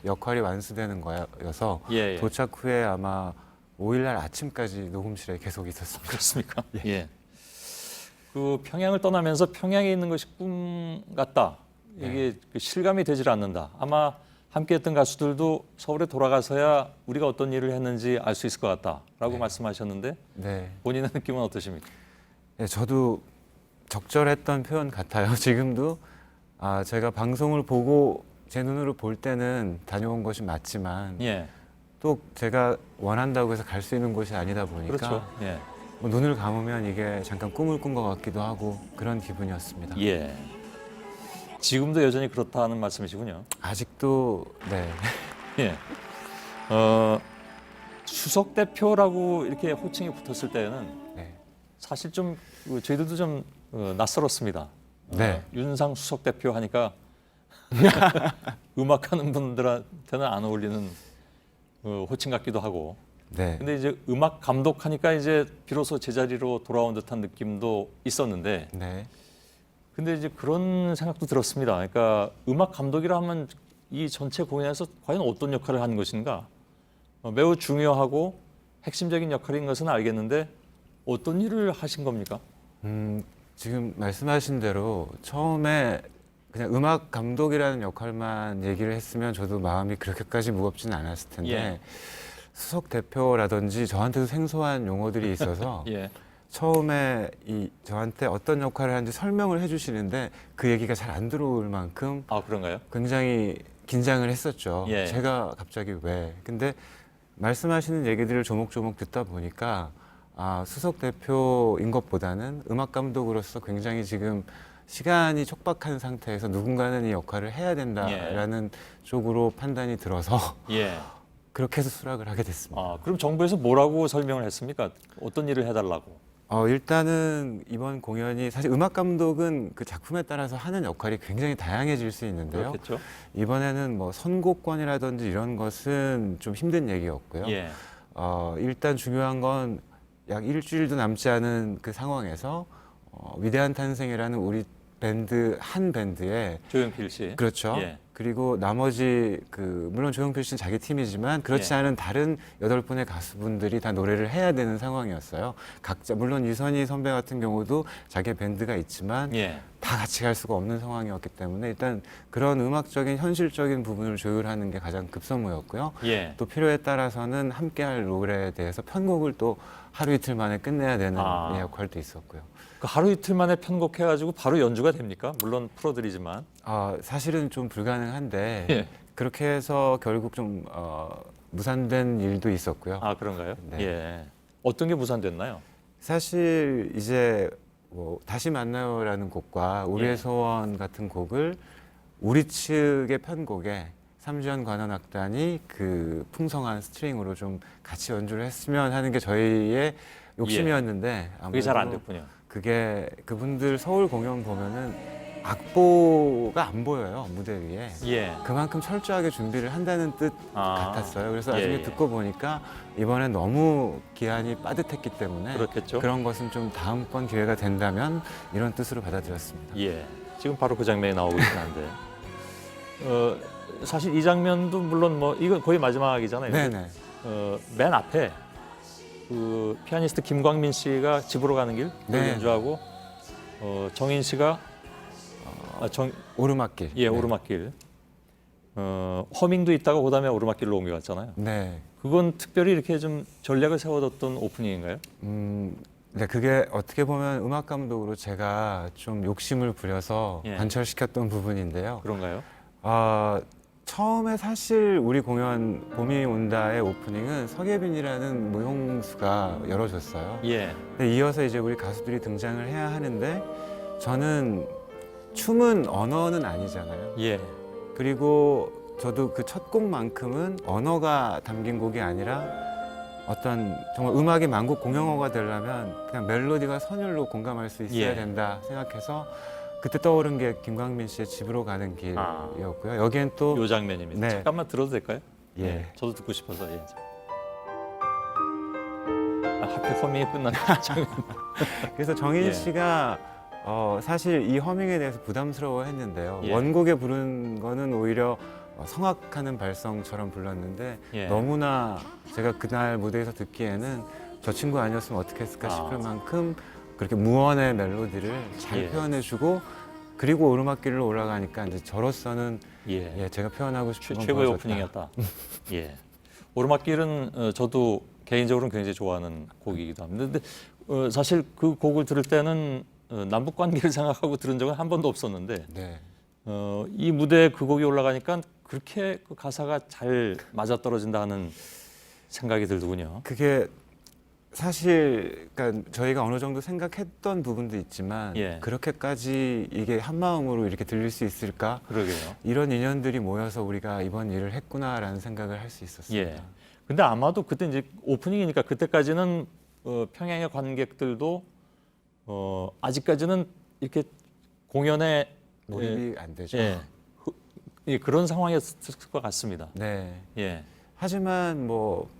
역할이 완수되는 거여서 예. 도착 후에 아마 5일 날 아침까지 녹음실에 계속 있었습니다. 그렇습니까? 예. 평양을 떠나면서 평양에 있는 것이 꿈 같다. 이게 실감이 되질 않는다. 아마 함께했던 가수들도 서울에 돌아가서야 우리가 어떤 일을 했는지 알 수 있을 것 같다라고 말씀하셨는데 본인의 느낌은 어떠십니까? 네, 저도 적절했던 표현 같아요. 지금도 제가 방송을 보고 제 눈으로 볼 때는 다녀온 것이 맞지만 또 제가 원한다고 해서 갈 수 있는 곳이 아니다 보니까 그렇죠. 뭐 눈을 감으면 이게 잠깐 꿈을 꾼 것 같기도 하고 그런 기분이었습니다. 예. 지금도 여전히 그렇다는 말씀이시군요. 아직도 네. 예. 수석 대표라고 이렇게 호칭이 붙었을 때는 사실 좀 저희들도 좀 낯설었습니다. 윤상 수석 대표 하니까 음악하는 분들한테는 안 어울리는 호칭 같기도 하고. 근데 이제 음악 감독하니까 이제 비로소 제자리로 돌아온 듯한 느낌도 있었는데. 근데 이제 그런 생각도 들었습니다. 그러니까 음악 감독이라 하면 이 전체 공연에서 과연 어떤 역할을 하는 것인가? 매우 중요하고 핵심적인 역할인 것은 알겠는데 어떤 일을 하신 겁니까? 지금 말씀하신 대로 처음에 그냥 음악 감독이라는 역할만 얘기를 했으면 저도 마음이 그렇게까지 무겁지는 않았을 텐데 수석 대표라든지 저한테도 생소한 용어들이 있어서 처음에 저한테 어떤 역할을 하는지 설명을 해주시는데 그 얘기가 잘 안 들어올 만큼 그런가요? 굉장히 긴장을 했었죠. 제가 갑자기 왜? 근데 말씀하시는 얘기들을 조목조목 듣다 보니까 수석 대표인 것보다는 음악 감독으로서 굉장히 지금 시간이 촉박한 상태에서 누군가는 이 역할을 해야 된다라는 쪽으로 판단이 들어서 그렇게 해서 수락을 하게 됐습니다. 그럼 정부에서 뭐라고 설명을 했습니까? 어떤 일을 해달라고? 일단은 이번 공연이 사실 음악 감독은 그 작품에 따라서 하는 역할이 굉장히 다양해질 수 있는데요. 그렇겠죠. 이번에는 뭐 선곡권이라든지 이런 것은 좀 힘든 얘기였고요. 일단 중요한 건 약 일주일도 남지 않은 그 상황에서 위대한 탄생이라는 우리 밴드 한 밴드에 조용필 씨. 그렇죠. 그리고 나머지 물론 조용필 씨는 자기 팀이지만 그렇지 않은 다른 8분의 가수분들이 다 노래를 해야 되는 상황이었어요. 각자 물론 이선희 선배 같은 경우도 자기 밴드가 있지만 다 같이 갈 수가 없는 상황이었기 때문에 일단 그런 음악적인 현실적인 부분을 조율하는 게 가장 급선무였고요. 또 필요에 따라서는 함께할 노래에 대해서 편곡을 또 하루 이틀 만에 끝내야 되는 역할도 있었고요. 그 하루 이틀 만에 편곡해가지고 바로 연주가 됩니까? 물론 프로들이지만. 사실은 좀 불가능한데 그렇게 해서 결국 좀 무산된 일도 있었고요. 그런가요? 어떤 게 무산됐나요? 사실 이제 뭐 다시 만나요라는 곡과 우리의 소원 같은 곡을 우리 측의 편곡에 삼주연 관현악단이 그 풍성한 스트링으로 좀 같이 연주를 했으면 하는 게 저희의 욕심이었는데 그게 잘 안 됐군요. 그게 그분들 서울 공연 보면은 악보가 안 보여요 무대 위에. 그만큼 철저하게 준비를 한다는 뜻 같았어요. 그래서 나중에 듣고 보니까 이번엔 너무 기한이 빠듯했기 때문에 그런 것은 좀 다음번 기회가 된다면 이런 뜻으로 받아들였습니다. 지금 바로 그 장면이 나오고 있긴 한데 사실 이 장면도 물론 뭐 이건 거의 마지막이잖아요. 맨 앞에 그 피아니스트 김광민 씨가 집으로 가는 길 연주하고 정인 씨가 오르막길. 오르막길. 허밍도 있다가 그다음에 오르막길로 옮겨갔잖아요. 그건 특별히 이렇게 좀 전략을 세워뒀던 오프닝인가요? 네, 그게 어떻게 보면 음악 감독으로 제가 좀 욕심을 부려서 관철시켰던 부분인데요. 그런가요? 처음에 사실 우리 공연 봄이 온다의 오프닝은 서계빈이라는 무용수가 열어줬어요. 근데 이어서 이제 우리 가수들이 등장을 해야 하는데 저는 춤은 언어는 아니잖아요. 예. 그리고 저도 그 첫 곡만큼은 언어가 담긴 곡이 아니라 어떤 정말 음악이 만국 공용어가 되려면 그냥 멜로디가 선율로 공감할 수 있어야 예. 된다 생각해서 그때 떠오른 게 김광민 씨의 집으로 가는 길이었고요. 여기엔 또 요 장면입니다. 네. 잠깐만 들어도 될까요? 예. 저도 듣고 싶어서. 예. 하필 허밍이 끝나는 장면. 그래서 정인 예. 씨가 사실 이 허밍에 대해서 부담스러워했는데요. 예. 원곡에 부른 거는 오히려 성악하는 발성처럼 불렀는데 예. 너무나 제가 그날 무대에서 듣기에는 저 친구 아니었으면 어떻게 했을까 싶을 만큼 그렇게 무언의 멜로디를 잘 예. 표현해주고 그리고 오르막길로 올라가니까 이제 저로서는 예. 제가 표현하고 싶은 건 최고의 보여줬다. 오프닝이었다. 예. 오르막길은 저도 개인적으로는 굉장히 좋아하는 곡이기도 합니다. 근데 사실 그 곡을 들을 때는 남북 관계를 생각하고 들은 적은 한 번도 없었는데 네. 이 무대에 그 곡이 올라가니까 그렇게 그 가사가 잘 맞아떨어진다는 생각이 들더군요. 그게 사실 그러니까 저희가 어느 정도 생각했던 부분도 있지만 예. 그렇게까지 이게 한 마음으로 이렇게 들릴 수 있을까? 그러게요. 이런 인연들이 모여서 우리가 이번 일을 했구나라는 생각을 할 수 있었습니다. 예. 근데 아마도 그때 이제 오프닝이니까 그때까지는 평양의 관객들도 아직까지는 이렇게 공연에 몰입이 안 되죠. 예, 그런 상황이었을 것 같습니다. 네. 예. 하지만 뭐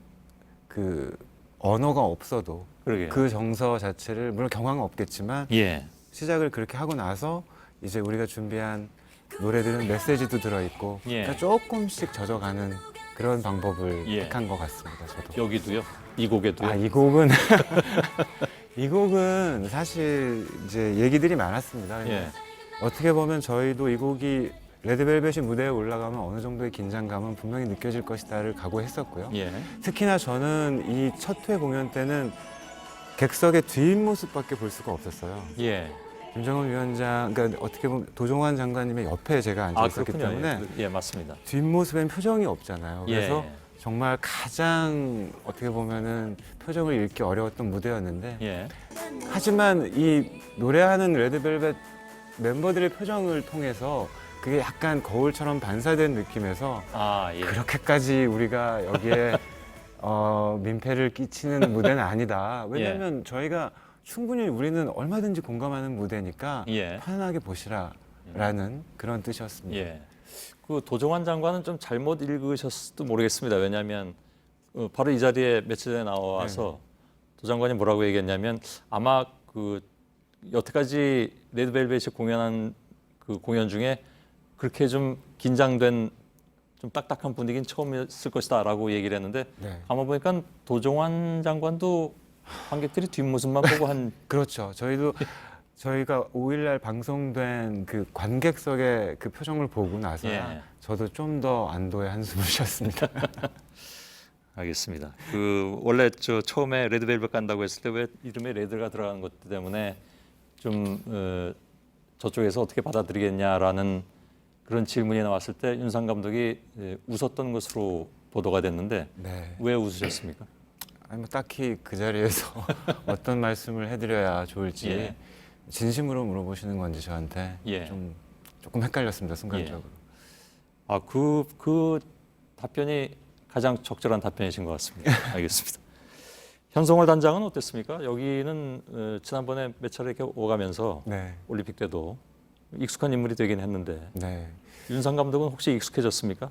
그 언어가 없어도 그러게요. 그 정서 자체를 물론 경황은 없겠지만 예. 시작을 그렇게 하고 나서 이제 우리가 준비한 노래들은 메시지도 들어있고 예. 그러니까 조금씩 젖어가는 그런 방법을 예. 택한 것 같습니다. 저도. 여기도요? 이 곡에도요? 이 곡은 이 곡은 사실 이제 얘기들이 많았습니다. 예. 어떻게 보면 저희도 이 곡이 레드벨벳이 무대에 올라가면 어느 정도의 긴장감은 분명히 느껴질 것이다를 각오했었고요. 예. 특히나 저는 이 첫 회 공연 때는 객석의 뒷모습밖에 볼 수가 없었어요. 예. 김정은 위원장, 그러니까 어떻게 보면 도종환 장관님의 옆에 제가 앉아 있었기 그렇군요. 때문에 예, 맞습니다. 뒷모습엔 표정이 없잖아요. 그래서 예. 정말 가장 어떻게 보면은 표정을 읽기 어려웠던 무대였는데 예. 하지만 이 노래하는 레드벨벳 멤버들의 표정을 통해서 그게 약간 거울처럼 반사된 느낌에서 예. 그렇게까지 우리가 여기에 민폐를 끼치는 무대는 아니다. 왜냐하면 저희가 충분히 우리는 얼마든지 공감하는 무대니까 예. 편안하게 보시라라는 그런 뜻이었습니다. 예. 그 도종환 장관은 좀 잘못 읽으셨을지도 모르겠습니다. 왜냐하면 바로 이 자리에 며칠 전에 나와서 도 장관이 뭐라고 얘기했냐면 아마 그 여태까지 레드벨벳이 공연한 그 공연 중에 그렇게 좀 긴장된 좀 딱딱한 분위기는 처음이었을 것이다라고 얘기를 했는데 아마 보니까 도종환 장관도 관객들이 뒷모습만 보고 한 그렇죠. 저희가 5일날 방송된 그 관객석의 그 표정을 보고 나서야 저도 좀 더 안도의 한숨을 쉬었습니다. 알겠습니다. 그 원래 처음에 레드벨벳 간다고 했을 때 왜 이름에 레드가 들어가는 것 때문에 좀 저쪽에서 어떻게 받아들이겠냐라는 그런 질문이 나왔을 때 윤상 감독이 웃었던 것으로 보도가 됐는데 왜 웃으셨습니까? 아니 뭐 딱히 그 자리에서 어떤 말씀을 해드려야 좋을지 진심으로 물어보시는 건지 저한테 조금 헷갈렸습니다 순간적으로. 그 답변이 가장 적절한 답변이신 것 같습니다. 알겠습니다. 현성월 단장은 어땠습니까? 여기는 지난번에 몇 차례 이렇게 오가면서 올림픽 때도 익숙한 인물이 되긴 했는데 윤상 감독은 혹시 익숙해졌습니까?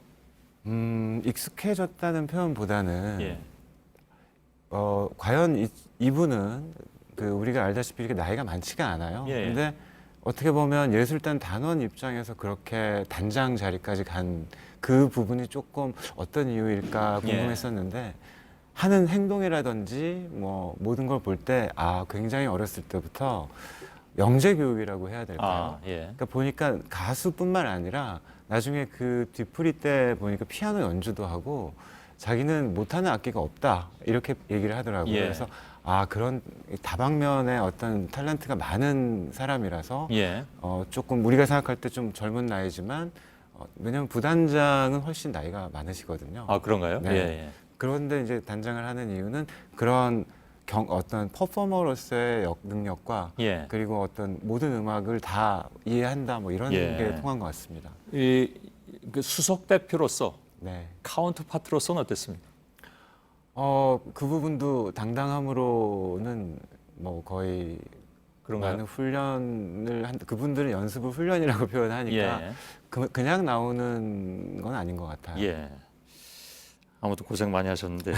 익숙해졌다는 표현보다는 과연 이분은 그 우리가 알다시피 이렇게 나이가 많지가 않아요. 근데 어떻게 보면 예술단 단원 입장에서 그렇게 단장 자리까지 간 그 부분이 조금 어떤 이유일까 궁금했었는데 하는 행동이라든지 뭐 모든 걸 볼 때 굉장히 어렸을 때부터 영재 교육이라고 해야 될까요? 그러니까 보니까 가수뿐만 아니라 나중에 그 뒤풀이 때 보니까 피아노 연주도 하고 자기는 못하는 악기가 없다 이렇게 얘기를 하더라고요. 그래서 그런 다방면의 어떤 탤런트가 많은 사람이라서 조금 우리가 생각할 때 좀 젊은 나이지만 왜냐하면 부단장은 훨씬 나이가 많으시거든요. 그런가요? 그런데 이제 단장을 하는 이유는 그런 어떤 퍼포머로서의 능력과 예. 그리고 어떤 모든 음악을 다 이해한다 뭐 이런 예. 게 통한 것 같습니다. 그 수석 대표로서 네. 카운트 파트로서는 어땠습니까? 그 부분도 당당함으로는 뭐 거의 그런가요? 많은 훈련을 그분들은 연습을 훈련이라고 표현하니까 예. 그냥 나오는 건 아닌 것 같아요. 예. 아무튼 고생 많이 하셨는데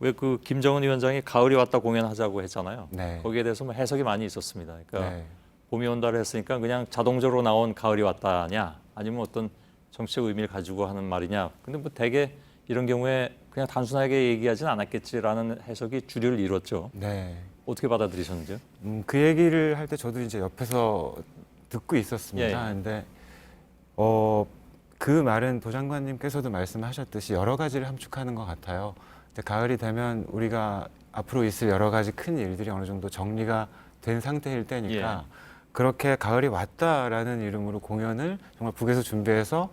왜 그 김정은 위원장이 가을이 왔다 공연하자고 했잖아요. 네. 거기에 대해서 뭐 해석이 많이 있었습니다. 그러니까 네. 봄이 온다를 했으니까 그냥 자동적으로 나온 가을이 왔다냐, 아니면 어떤 정치적 의미를 가지고 하는 말이냐. 근데 뭐 대개 이런 경우에 그냥 단순하게 얘기하진 않았겠지라는 해석이 주류를 이뤘죠. 네. 어떻게 받아들이셨는지요? 그 얘기를 할 때 저도 이제 옆에서 듣고 있었습니다. 예. 근데 그 말은 도장관님께서도 말씀하셨듯이 여러 가지를 함축하는 것 같아요. 근데 가을이 되면 우리가 앞으로 있을 여러 가지 큰 일들이 어느 정도 정리가 된 상태일 때니까 그렇게 가을이 왔다라는 이름으로 공연을 정말 북에서 준비해서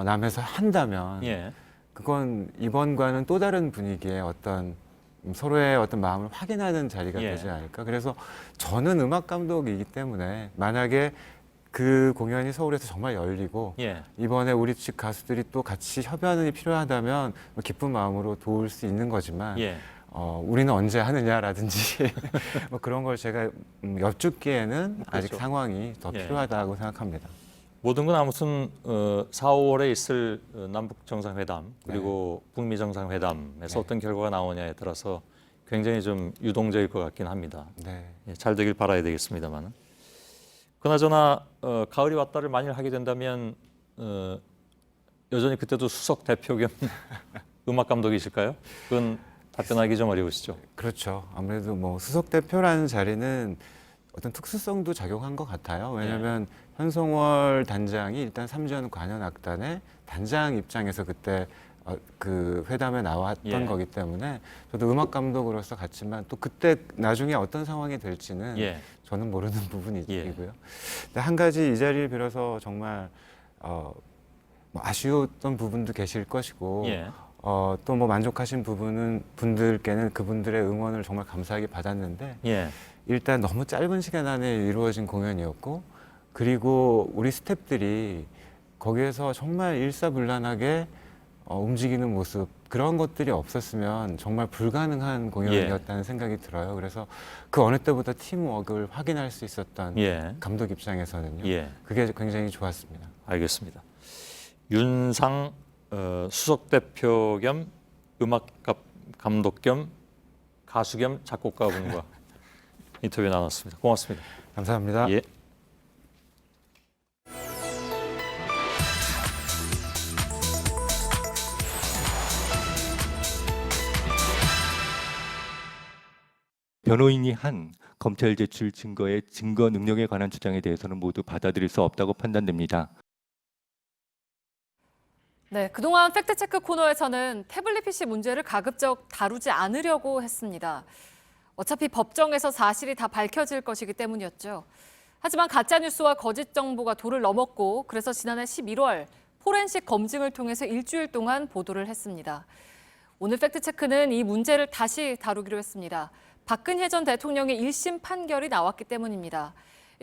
남에서 한다면 그건 이번과는 또 다른 분위기의 어떤 서로의 어떤 마음을 확인하는 자리가 되지 않을까. 그래서 저는 음악 감독이기 때문에 만약에 그 공연이 서울에서 정말 열리고 이번에 우리 측 가수들이 또 같이 협연이 필요하다면 기쁜 마음으로 도울 수 있는 거지만 우리는 언제 하느냐라든지 뭐 그런 걸 제가 여쭙기에는 아직 그렇죠. 상황이 더 필요하다고 생각합니다. 모든 건 아무튼 4, 5월에 있을 남북 정상회담 그리고 북미 정상회담에서 어떤 결과가 나오냐에 따라서 굉장히 좀 유동적일 것 같긴 합니다. 잘 되길 바라야 되겠습니다만. 그나저나 가을이 왔다를 만일 하게 된다면 여전히 그때도 수석 대표 겸 음악 감독이실까요? 그건 답변하기 좀 어려우시죠? 그렇죠. 아무래도 뭐 수석 대표라는 자리는 어떤 특수성도 작용한 것 같아요. 왜냐하면 현송월 단장이 일단 3주년 관현악단의 단장 입장에서 그때 그 회담에 나왔던 거기 때문에 저도 음악 감독으로서 갔지만 또 그때 나중에 어떤 상황이 될지는 저는 모르는 부분이고요. 근데 한 가지 이 자리를 빌어서 정말 뭐 아쉬웠던 부분도 계실 것이고 또 뭐 만족하신 분들께는 그분들의 응원을 정말 감사하게 받았는데 일단 너무 짧은 시간 안에 이루어진 공연이었고 그리고 우리 스태프들이 거기에서 정말 일사불란하게 움직이는 모습 그런 것들이 없었으면 정말 불가능한 공연이었다는 생각이 들어요. 그래서 그 어느 때보다 팀워크를 확인할 수 있었던 감독 입장에서는요. 그게 굉장히 좋았습니다. 알겠습니다. 윤상 수석 대표 겸 음악 감독 겸 가수 겸 작곡가분과 인터뷰 나눴습니다. 고맙습니다. 감사합니다. 변호인이 한 검찰 제출 증거의 증거 능력에 관한 주장에 대해서는 모두 받아들일 수 없다고 판단됩니다. 네, 그동안 팩트체크 코너에서는 태블릿 PC 문제를 가급적 다루지 않으려고 했습니다. 어차피 법정에서 사실이 다 밝혀질 것이기 때문이었죠. 하지만 가짜뉴스와 거짓 정보가 도를 넘었고 그래서 지난해 11월 포렌식 검증을 통해서 일주일 동안 보도를 했습니다. 오늘 팩트체크는 이 문제를 다시 다루기로 했습니다. 박근혜 전 대통령의 1심 판결이 나왔기 때문입니다.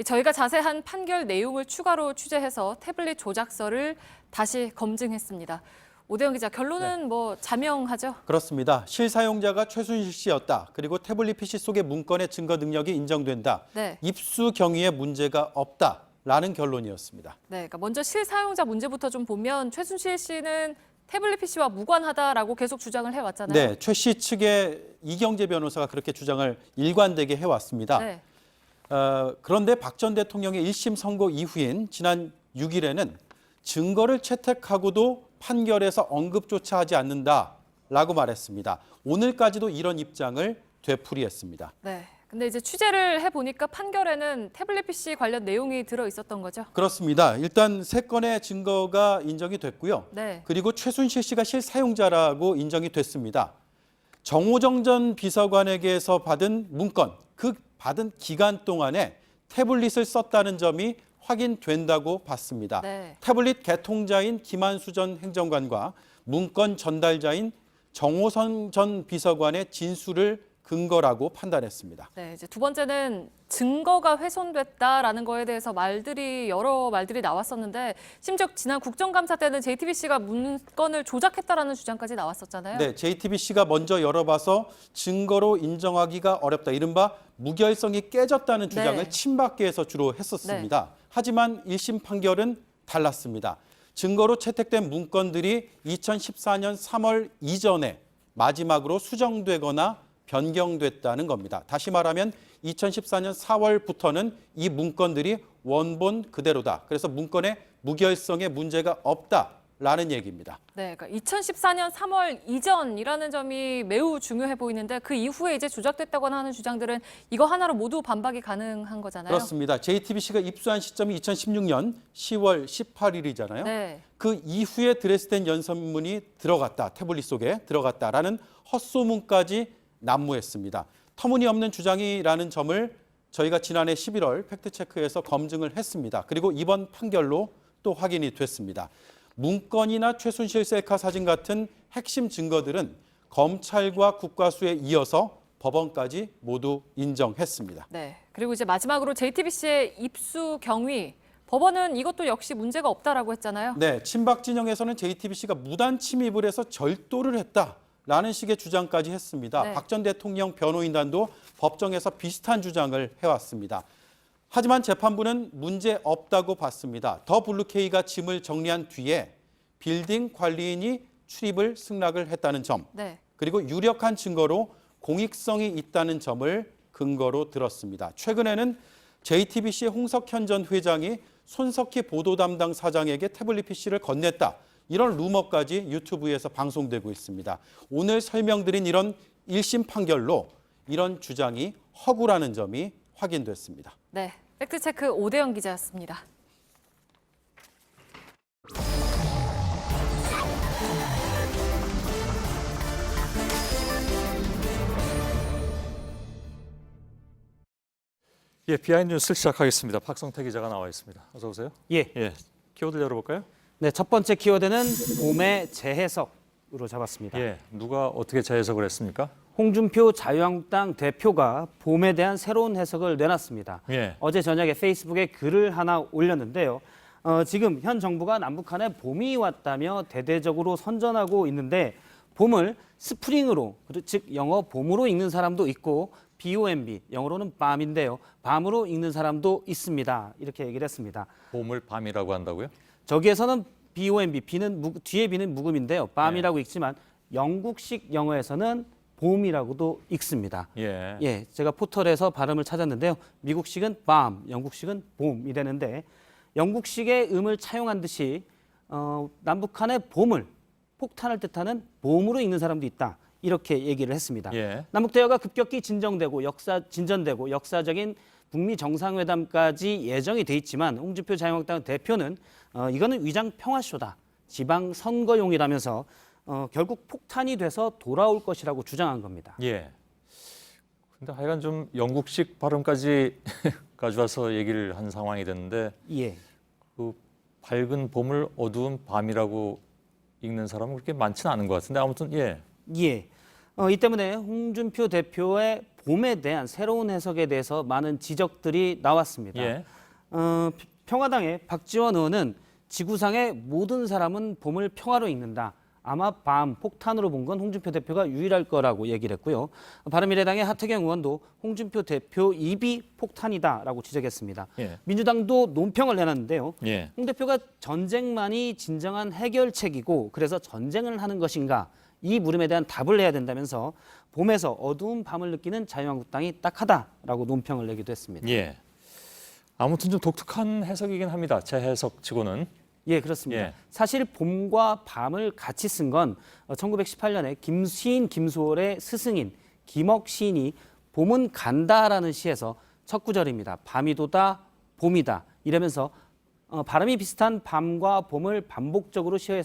저희가 자세한 판결 내용을 추가로 취재해서 태블릿 조작서를 다시 검증했습니다. 오대영 기자, 결론은 뭐 자명하죠? 그렇습니다. 실사용자가 최순실 씨였다. 그리고 태블릿 PC 속의 문건의 증거 능력이 인정된다. 입수 경위에 문제가 없다라는 결론이었습니다. 네, 그러니까 먼저 실사용자 문제부터 좀 보면 최순실 씨는 태블릿 PC와 무관하다라고 계속 주장을 해왔잖아요. 네, 최 씨 측의 이경재 변호사가 그렇게 주장을 일관되게 해왔습니다. 그런데 박 전 대통령의 1심 선고 이후인 지난 6일에는 증거를 채택하고도 판결에서 언급조차 하지 않는다라고 말했습니다. 오늘까지도 이런 입장을 되풀이했습니다. 네, 근데 이제 취재를 해보니까 판결에는 태블릿 PC 관련 내용이 들어 있었던 거죠? 그렇습니다. 일단 3건의 증거가 인정이 됐고요. 그리고 최순실 씨가 실사용자라고 인정이 됐습니다. 정호정 전 비서관에게서 받은 문건, 그 받은 기간 동안에 태블릿을 썼다는 점이 확인된다고 봤습니다. 태블릿 개통자인 김한수 전 행정관과 문건 전달자인 정호선 전 비서관의 진술을 근거라고 판단했습니다. 네, 이제 두 번째는 증거가 훼손됐다라는 거에 대해서 여러 말들이 나왔었는데 심지어 지난 국정감사 때는 JTBC가 문건을 조작했다라는 주장까지 나왔었잖아요. 네, JTBC가 먼저 열어봐서 증거로 인정하기가 어렵다. 이른바 무결성이 깨졌다는 주장을 네. 친박계에서 주로 했었습니다. 하지만 1심 판결은 달랐습니다. 증거로 채택된 문건들이 2014년 3월 이전에 마지막으로 수정되거나 변경됐다는 겁니다. 다시 말하면 2014년 4월부터는 이 문건들이 원본 그대로다. 그래서 문건의 무결성에 문제가 없다라는 얘기입니다. 네, 그러니까 2014년 3월 이전이라는 점이 매우 중요해 보이는데 그 이후에 이제 조작됐다거나 하는 주장들은 이거 하나로 모두 반박이 가능한 거잖아요. 그렇습니다. JTBC가 입수한 시점이 2016년 10월 18일이잖아요. 네. 그 이후에 드레스덴 연설문이 들어갔다, 태블릿 속에 들어갔다라는 헛소문까지 난무했습니다. 터무니없는 주장이라는 점을 저희가 지난해 11월 팩트체크에서 검증을 했습니다. 그리고 이번 판결로 또 확인이 됐습니다. 문건이나 최순실 셀카 사진 같은 핵심 증거들은 검찰과 국과수에 이어서 법원까지 모두 인정했습니다. 네, 그리고 이제 마지막으로 JTBC의 입수 경위. 법원은 이것도 역시 문제가 없다라고 했잖아요. 네, 친박 진영에서는 JTBC가 무단 침입을 해서 절도를 했다라는 식의 주장까지 했습니다. 네. 박 전 대통령 변호인단도 법정에서 비슷한 주장을 해왔습니다. 하지만 재판부는 문제 없다고 봤습니다. 더 블루케이가 짐을 정리한 뒤에 빌딩 관리인이 출입을 승낙을 했다는 점, 네. 그리고 유력한 증거로 공익성이 있다는 점을 근거로 들었습니다. 최근에는 JTBC의 홍석현 전 회장이 손석희 보도 담당 사장에게 태블릿 PC를 건넸다. 이런 루머까지 유튜브에서 방송되고 있습니다. 오늘 설명드린 이런 1심 판결로 이런 주장이 허구라는 점이 확인됐습니다. 네, 팩트체크 오대영 기자였습니다. 예, 비하인드 뉴스를 시작하겠습니다. 박성태 기자가 나와 있습니다. 어서 오세요. 예. 키워드 열어볼까요? 네, 첫 번째 키워드는 봄의 재해석으로 잡았습니다. 예, 누가 어떻게 재해석을 했습니까? 홍준표 자유한국당 대표가 봄에 대한 새로운 해석을 내놨습니다. 예. 어제 저녁에 페이스북에 글을 하나 올렸는데요. 지금 현 정부가 남북한에 봄이 왔다며 대대적으로 선전하고 있는데 봄을 스프링으로, 즉 영어 봄으로 읽는 사람도 있고 BOMB, 영어로는 밤인데요. 밤으로 읽는 사람도 있습니다. 이렇게 얘기를 했습니다. 봄을 밤이라고 한다고요? 저기에서는 BOMB, 뒤에 비는 묵음인데요. 밤이라고 읽지만 영국식 영어에서는 봄이라고도 읽습니다. 예. 제가 포털에서 발음을 찾았는데요. 미국식은 밤, 영국식은 봄이 되는데 영국식의 음을 차용한 듯이 남북한의 봄을, 폭탄을 뜻하는 봄으로 읽는 사람도 있다. 이렇게 얘기를 했습니다. 예. 남북 대화가 급격히 진전되고 역사적인 북미 정상회담까지 예정이 돼 있지만 홍준표 자유한국당 대표는 이거는 위장 평화쇼다, 지방 선거용이라면서 결국 폭탄이 돼서 돌아올 것이라고 주장한 겁니다. 예. 근데 하여간 좀 영국식 발음까지 가져와서 얘기를 한 상황이 됐는데 예. 그 밝은 봄을 어두운 밤이라고 읽는 사람은 그렇게 많지는 않은 것 같은데 아무튼 예. 이 때문에 홍준표 대표의 봄에 대한 새로운 해석에 대해서 많은 지적들이 나왔습니다. 예. 평화당의 박지원 의원은 지구상의 모든 사람은 봄을 평화로 읽는다. 아마 밤, 폭탄으로 본 건 홍준표 대표가 유일할 거라고 얘기를 했고요. 바른미래당의 하태경 의원도 홍준표 대표 입이 폭탄이다라고 지적했습니다. 예. 민주당도 논평을 내놨는데요. 예. 홍 대표가 전쟁만이 진정한 해결책이고 그래서 전쟁을 하는 것인가? 이 물음에 대한 답을 내야 된다면서 봄에서 어두운 밤을 느끼는 자유한국당이 딱하다라고 논평을 내기도 했습니다. 예. 아무튼 좀 독특한 해석이긴 합니다. 제 해석치고는. 예, 그렇습니다. 예. 사실 봄과 밤을 같이 쓴 건 1918년에 김시인, 김소월의 스승인 김억 시인이 봄은 간다라는 시에서 첫 구절입니다. 밤이 도다, 봄이다 이러면서 발음이 비슷한 밤과 봄을 반복적으로 시에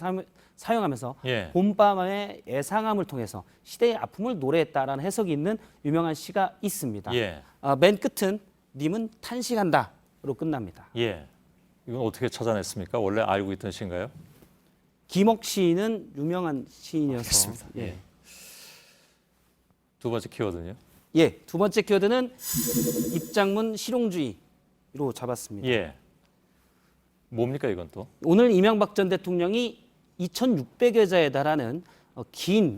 사용하면서 예. 봄밤의 애상함을 통해서 시대의 아픔을 노래했다라는 해석이 있는 유명한 시가 있습니다. 예. 맨 끝은 님은 탄식한다로 끝납니다. 예. 이건 어떻게 찾아냈습니까? 원래 알고 있던 시인가요? 김억 시인은 유명한 시인이어서 알겠습니다. 예. 두 번째 키워드는요? 예, 두 번째 키워드는 입장문 실용주의로 잡았습니다. 예. 뭡니까 이건 또? 오늘 이명박 전 대통령이 2,600여 자에 달하는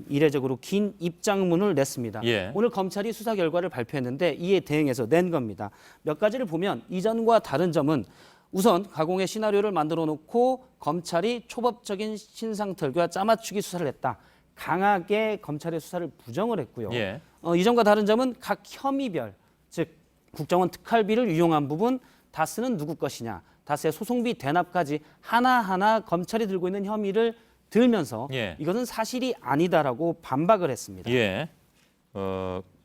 이례적으로 긴 입장문을 냈습니다. 예. 오늘 검찰이 수사 결과를 발표했는데 이에 대응해서 낸 겁니다. 몇 가지를 보면 이전과 다른 점은 우선 가공의 시나리오를 만들어 놓고 검찰이 초법적인 신상털기와 짜맞추기 수사를 했다. 강하게 검찰의 수사를 부정을 했고요. 예. 이전과 다른 점은 각 혐의별, 즉 국정원 특활비를 유용한 부분 다스는 누구 것이냐, 다스의 소송비 대납까지 하나하나 검찰이 들고 있는 혐의를 들면서 예. 이것은 사실이 아니다라고 반박을 했습니다. 예.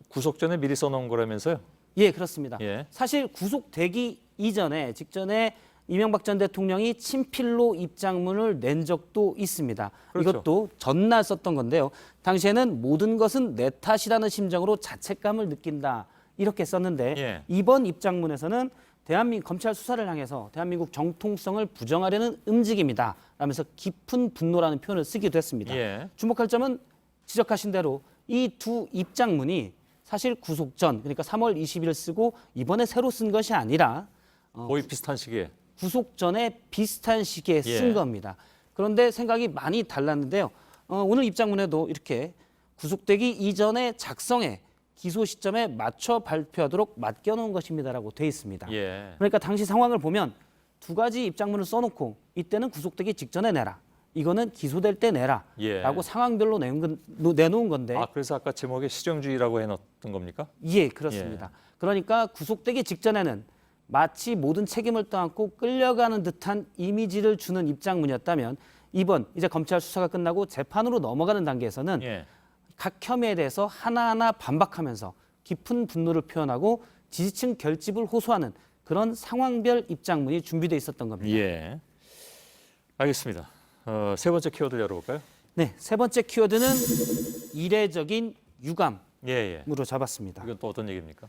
구속 전에 미리 써놓은 거라면서요? 예, 그렇습니다. 예. 사실 구속되기 직전에 이명박 전 대통령이 친필로 입장문을 낸 적도 있습니다. 그렇죠. 이것도 전날 썼던 건데요. 당시에는 모든 것은 내 탓이라는 심정으로 자책감을 느낀다 이렇게 썼는데 예. 이번 입장문에서는 대한민국 검찰 수사를 향해서 대한민국 정통성을 부정하려는 움직임이다 라면서 깊은 분노라는 표현을 쓰기도 했습니다. 예. 주목할 점은 지적하신 대로 이 두 입장문이 사실 구속 전 그러니까 3월 20일 쓰고 이번에 새로 쓴 것이 아니라 거의 비슷한 시기에 구속 전에 비슷한 시기에 쓴 예. 겁니다. 그런데 생각이 많이 달랐는데요. 오늘 입장문에도 이렇게 구속되기 이전에 작성해 기소 시점에 맞춰 발표하도록 맡겨놓은 것입니다라고 돼 있습니다. 예. 그러니까 당시 상황을 보면 두 가지 입장문을 써놓고 이때는 구속되기 직전에 내라. 이거는 기소될 때 내라. 예. 라고 상황별로 내놓은 건데. 아, 그래서 아까 제목에 실용주의라고 해놨던 겁니까? 예, 그렇습니다. 그러니까 구속되기 직전에는 마치 모든 책임을 떠안고 끌려가는 듯한 이미지를 주는 입장문이었다면 이번 이제 검찰 수사가 끝나고 재판으로 넘어가는 단계에서는 예. 각 혐의에 대해서 하나하나 반박하면서 깊은 분노를 표현하고 지지층 결집을 호소하는 그런 상황별 입장문이 준비되어 있었던 겁니다. 예. 알겠습니다. 세 번째 키워드 열어볼까요? 네, 세 번째 키워드는 이례적인 유감으로 예. 잡았습니다. 이건 또 어떤 얘기입니까?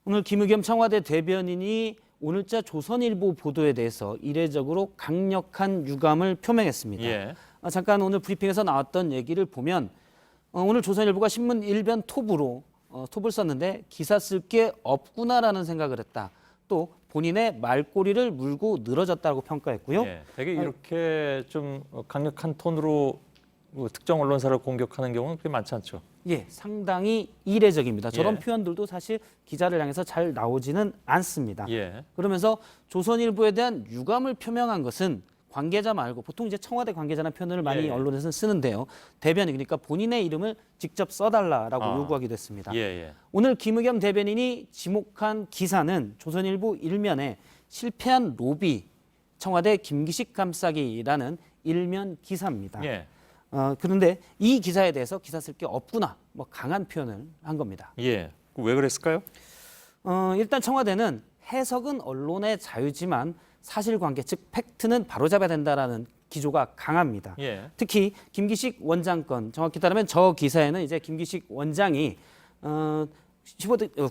오늘 김의겸 청와대 대변인이 오늘자 조선일보 보도에 대해서 이례적으로 강력한 유감을 표명했습니다. 예. 잠깐 오늘 브리핑에서 나왔던 얘기를 보면 오늘 조선일보가 신문 일변 톱을 썼는데 기사 쓸 게 없구나라는 생각을 했다. 또 본인의 말꼬리를 물고 늘어졌다고 평가했고요. 예. 되게 이렇게 좀 강력한 톤으로 특정 언론사를 공격하는 경우는 그렇게 많지 않죠. 예, 상당히 이례적입니다. 저런 예. 표현들도 사실 기자를 향해서 잘 나오지는 않습니다. 예. 그러면서 조선일보에 대한 유감을 표명한 것은 관계자 말고 보통 이제 청와대 관계자라는 표현을 많이 예. 언론에서는 쓰는데요. 대변인 그러니까 본인의 이름을 직접 써달라라고 요구하기도 했습니다. 예. 오늘 김의겸 대변인이 지목한 기사는 조선일보 일면에 실패한 로비 청와대 김기식 감싸기라는 일면 기사입니다. 예. 그런데 이 기사에 대해서 기사 쓸 게 없구나 뭐 강한 표현을 한 겁니다. 예. 왜 그랬을까요? 일단 청와대는 해석은 언론의 자유지만 사실관계 즉 팩트는 바로잡아야 된다라는 기조가 강합니다. 예. 특히 김기식 원장 건 정확히 따르면 저 기사에는 이제 김기식 원장이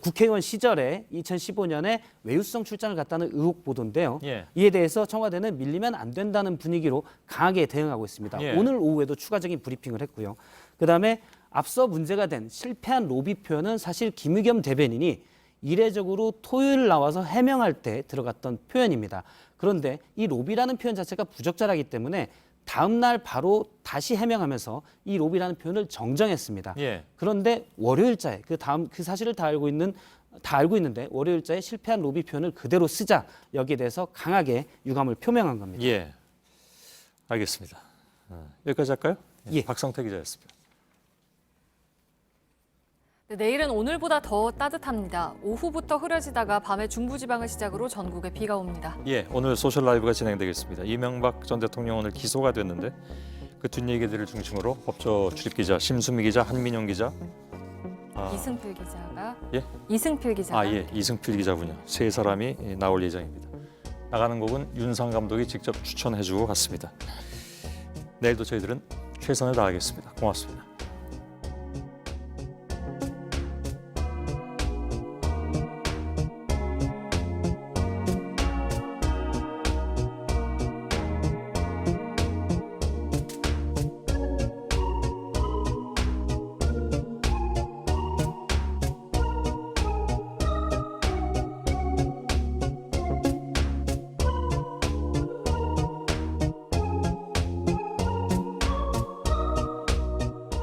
국회의원 시절에 2015년에 외유성 출장을 갔다는 의혹 보도인데요. 예. 이에 대해서 청와대는 밀리면 안 된다는 분위기로 강하게 대응하고 있습니다. 예. 오늘 오후에도 추가적인 브리핑을 했고요. 그다음에 앞서 문제가 된 실패한 로비 표현은 사실 김의겸 대변인이 이례적으로 토요일 나와서 해명할 때 들어갔던 표현입니다. 그런데 이 로비라는 표현 자체가 부적절하기 때문에 다음 날 바로 다시 해명하면서 이 로비라는 표현을 정정했습니다. 예. 그런데 월요일자에 그 사실을 다 알고 있는데 월요일자에 실패한 로비 표현을 그대로 쓰자 여기에 대해서 강하게 유감을 표명한 겁니다. 예. 알겠습니다. 여기까지 할까요? 예. 박성태 기자였습니다. 네, 내일은 오늘보다 더 따뜻합니다. 오후부터 흐려지다가 밤에 중부지방을 시작으로 전국에 비가 옵니다. 예, 오늘 소셜 라이브가 진행되겠습니다. 이명박 전 대통령 오늘 기소가 됐는데 그 뒷얘기들을 중심으로 법조 출입기자 심수미 기자, 한민영 기자, 이승필 기자가 예? 이승필 기자가 예, 이승필 기자군요. 세 사람이 나올 예정입니다. 나가는 곡은 윤상 감독이 직접 추천해주고 갔습니다. 내일도 저희들은 최선을 다하겠습니다. 고맙습니다.